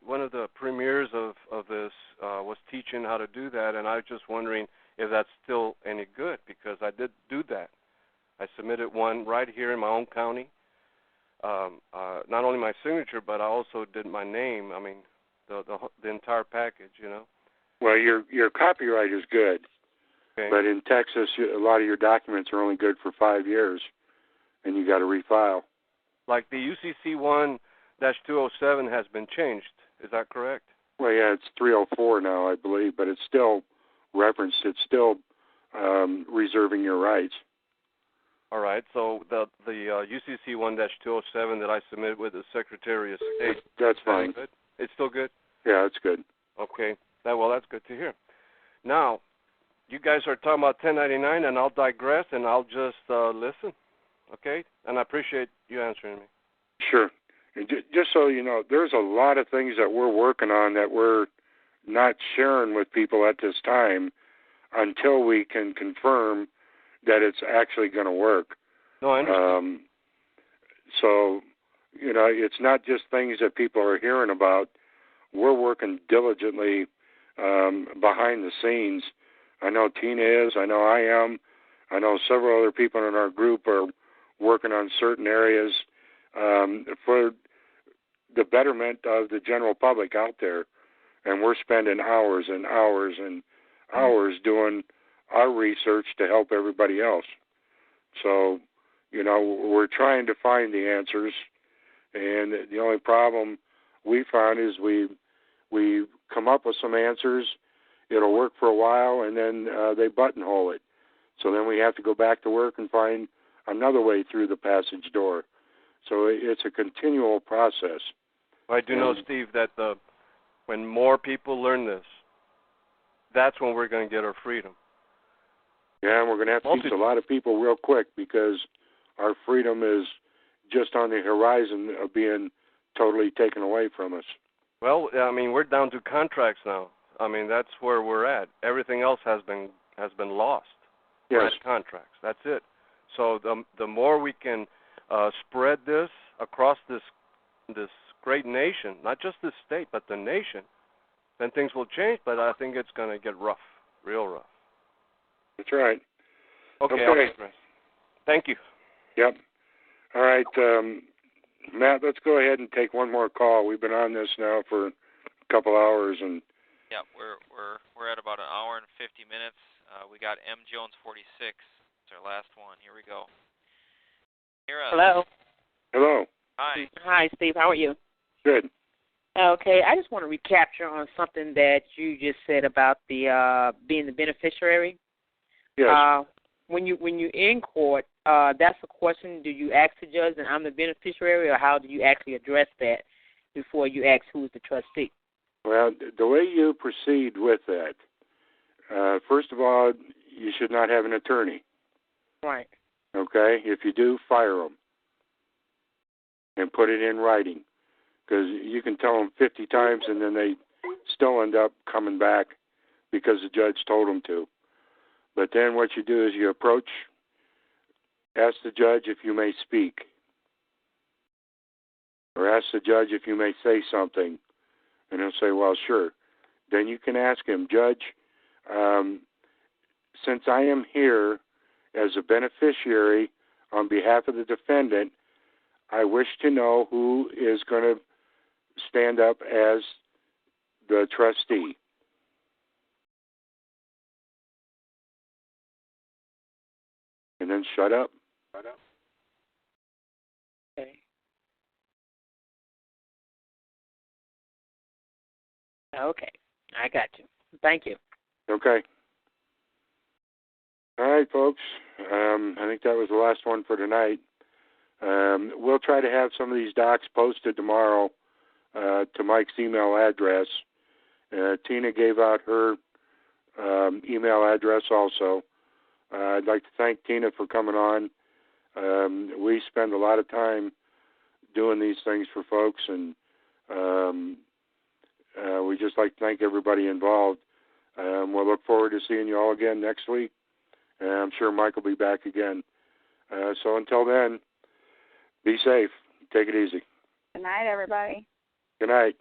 one of the premiers of this was teaching how to do that, and I was just wondering if that's still any good, because I did do that. I submitted one right here in my own county. Not only my signature, but I also did my name. I mean, the entire package, Well, your copyright is good, okay. But in Texas, a lot of your documents are only good for 5 years, and you got to refile. Like the UCC 1-207 has been changed. Is that correct? Well, yeah, it's 304 now, I believe, but it's still referenced. It's still reserving your rights. All right. So the UCC 1-207 that I submitted with the Secretary of State. That's fine. Good? It's still good? Yeah, it's good. Okay. That's good to hear. Now, you guys are talking about 1099, and I'll digress, and I'll just listen. Okay? And I appreciate you answering me. Sure. And just so you know, there's a lot of things that we're working on that we're not sharing with people at this time until we can confirm that it's actually going to work. No, I understand. It's not just things that people are hearing about. We're working diligently behind the scenes. I know Tina is. I know I am. I know several other people in our group are working on certain areas for the betterment of the general public out there. And we're spending hours and hours and hours doing our research to help everybody else. So, we're trying to find the answers. And the only problem we found is we come up with some answers, it'll work for a while, and then they buttonhole it. So then we have to go back to work and find another way through the passage door. So it's a continual process. I do know, Steve, that when more people learn this, that's when we're going to get our freedom. Yeah, and we're going to have to teach a lot of people real quick, because our freedom is just on the horizon of being totally taken away from us. Well, I mean, we're down to contracts now. I mean, that's where we're at. Everything else has been lost. Yes. We're at contracts. That's it. So the more we can spread this across this great nation, not just this state, but the nation, then things will change. But I think it's going to get rough, real rough. That's right. Okay. Thank you. Yep. All right, Matt, let's go ahead and take one more call. We've been on this now for a couple hours, and yeah, we're at about an hour and 50 minutes. We got M. Jones 46. It's our last one. Here we go. Hello. Hello. Hi. Hi, Steve. How are you? Good. Okay, I just want to recapture on something that you just said about the being the beneficiary. Yes. When you're in court, that's a question. Do you ask the judge that I'm the beneficiary, or how do you actually address that before you ask who's the trustee? Well, the way you proceed with that, first of all, you should not have an attorney. Right. Okay? If you do, fire them and put it in writing, because you can tell them 50 times and then they still end up coming back because the judge told them to. But then what you do is you approach ask the judge if you may speak. Or ask the judge if you may say something. And he'll say, well, sure. Then you can ask him, Judge, since I am here as a beneficiary on behalf of the defendant, I wish to know who is going to stand up as the trustee. And then shut up. Okay. Okay. I got you. Thank you. Okay. All right, folks. I think that was the last one for tonight. We'll try to have some of these docs posted tomorrow to Mike's email address. Tina gave out her email address also. I'd like to thank Tina for coming on. We spend a lot of time doing these things for folks, and we just like to thank everybody involved. We'll look forward to seeing you all again next week. And I'm sure Mike will be back again. So until then, be safe. Take it easy. Good night, everybody. Good night.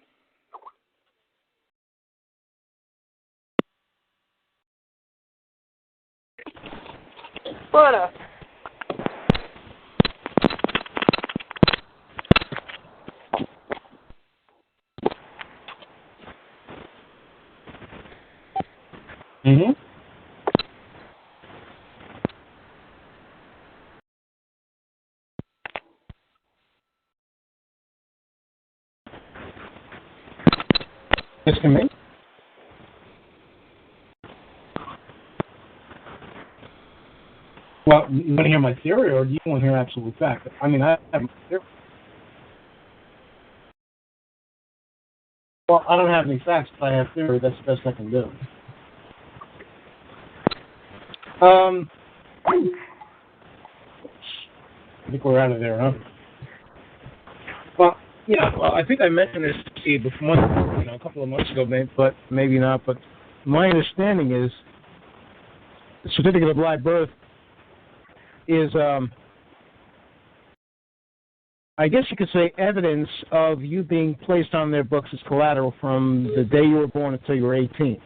What a... Mm-hmm. Yes, come in. Well, you want to hear my theory, or do you want to hear absolute fact? I mean, I have my theory. Well, I don't have any facts, but I have theory. That's the best I can do. I think we're out of there, huh? Well, yeah. Well, I think I mentioned this to you before, a couple of months ago, but maybe not. But my understanding is the certificate of live birth is, I guess you could say, evidence of you being placed on their books as collateral from the day you were born until you were 18.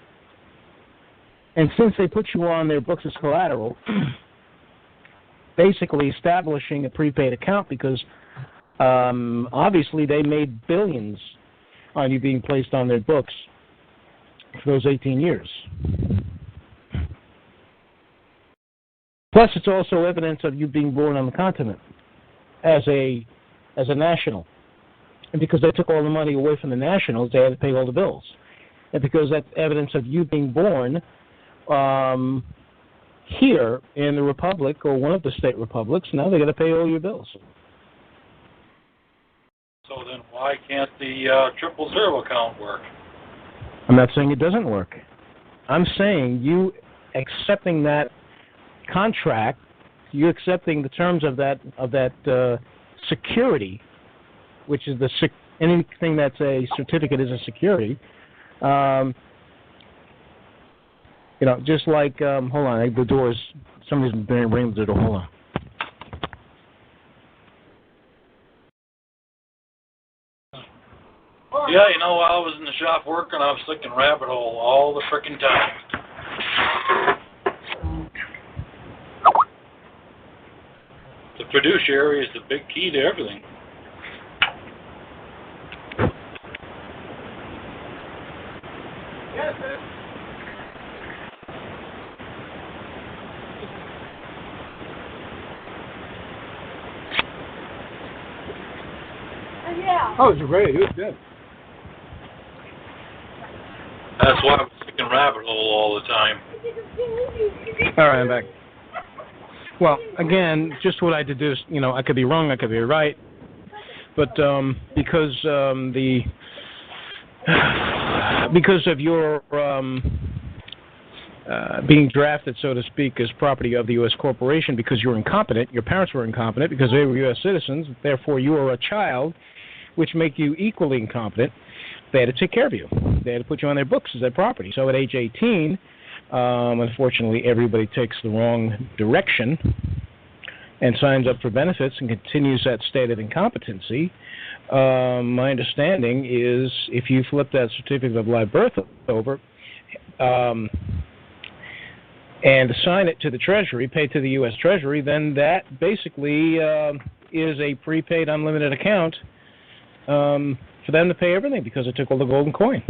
And since they put you on their books as collateral, basically establishing a prepaid account, because obviously they made billions on you being placed on their books for those 18 years. Plus, it's also evidence of you being born on the continent as a national. And because they took all the money away from the nationals, they had to pay all the bills. And because that's evidence of you being born here in the Republic or one of the state republics, now they got to pay all your bills. So then why can't the 000 account work? I'm not saying it doesn't work. I'm saying you accepting that contract, you accepting the terms of that security, which is anything that's a certificate is a security. Just like, hold on, the doors, somebody's been ringing the door, hold on. Yeah, while I was in the shop working, I was thinking rabbit hole all the frickin' time. The fiduciary is the big key to everything. Yes, yeah. Oh, it was great. It was good. That's why I was thinking rabbit hole all the time. All right, I'm back. Well, again, just what I deduced, I could be wrong, I could be right, but because of your being drafted, so to speak, as property of the U.S. corporation, because you're incompetent, your parents were incompetent because they were U.S. citizens, therefore you are a child, which make you equally incompetent. They had to take care of you. They had to put you on their books as their property. So at age 18, unfortunately, everybody takes the wrong direction and signs up for benefits and continues that state of incompetency, my understanding is if you flip that certificate of live birth over and assign it to the Treasury, pay to the U.S. Treasury, then that basically is a prepaid unlimited account for them to pay everything because it took all the golden coin.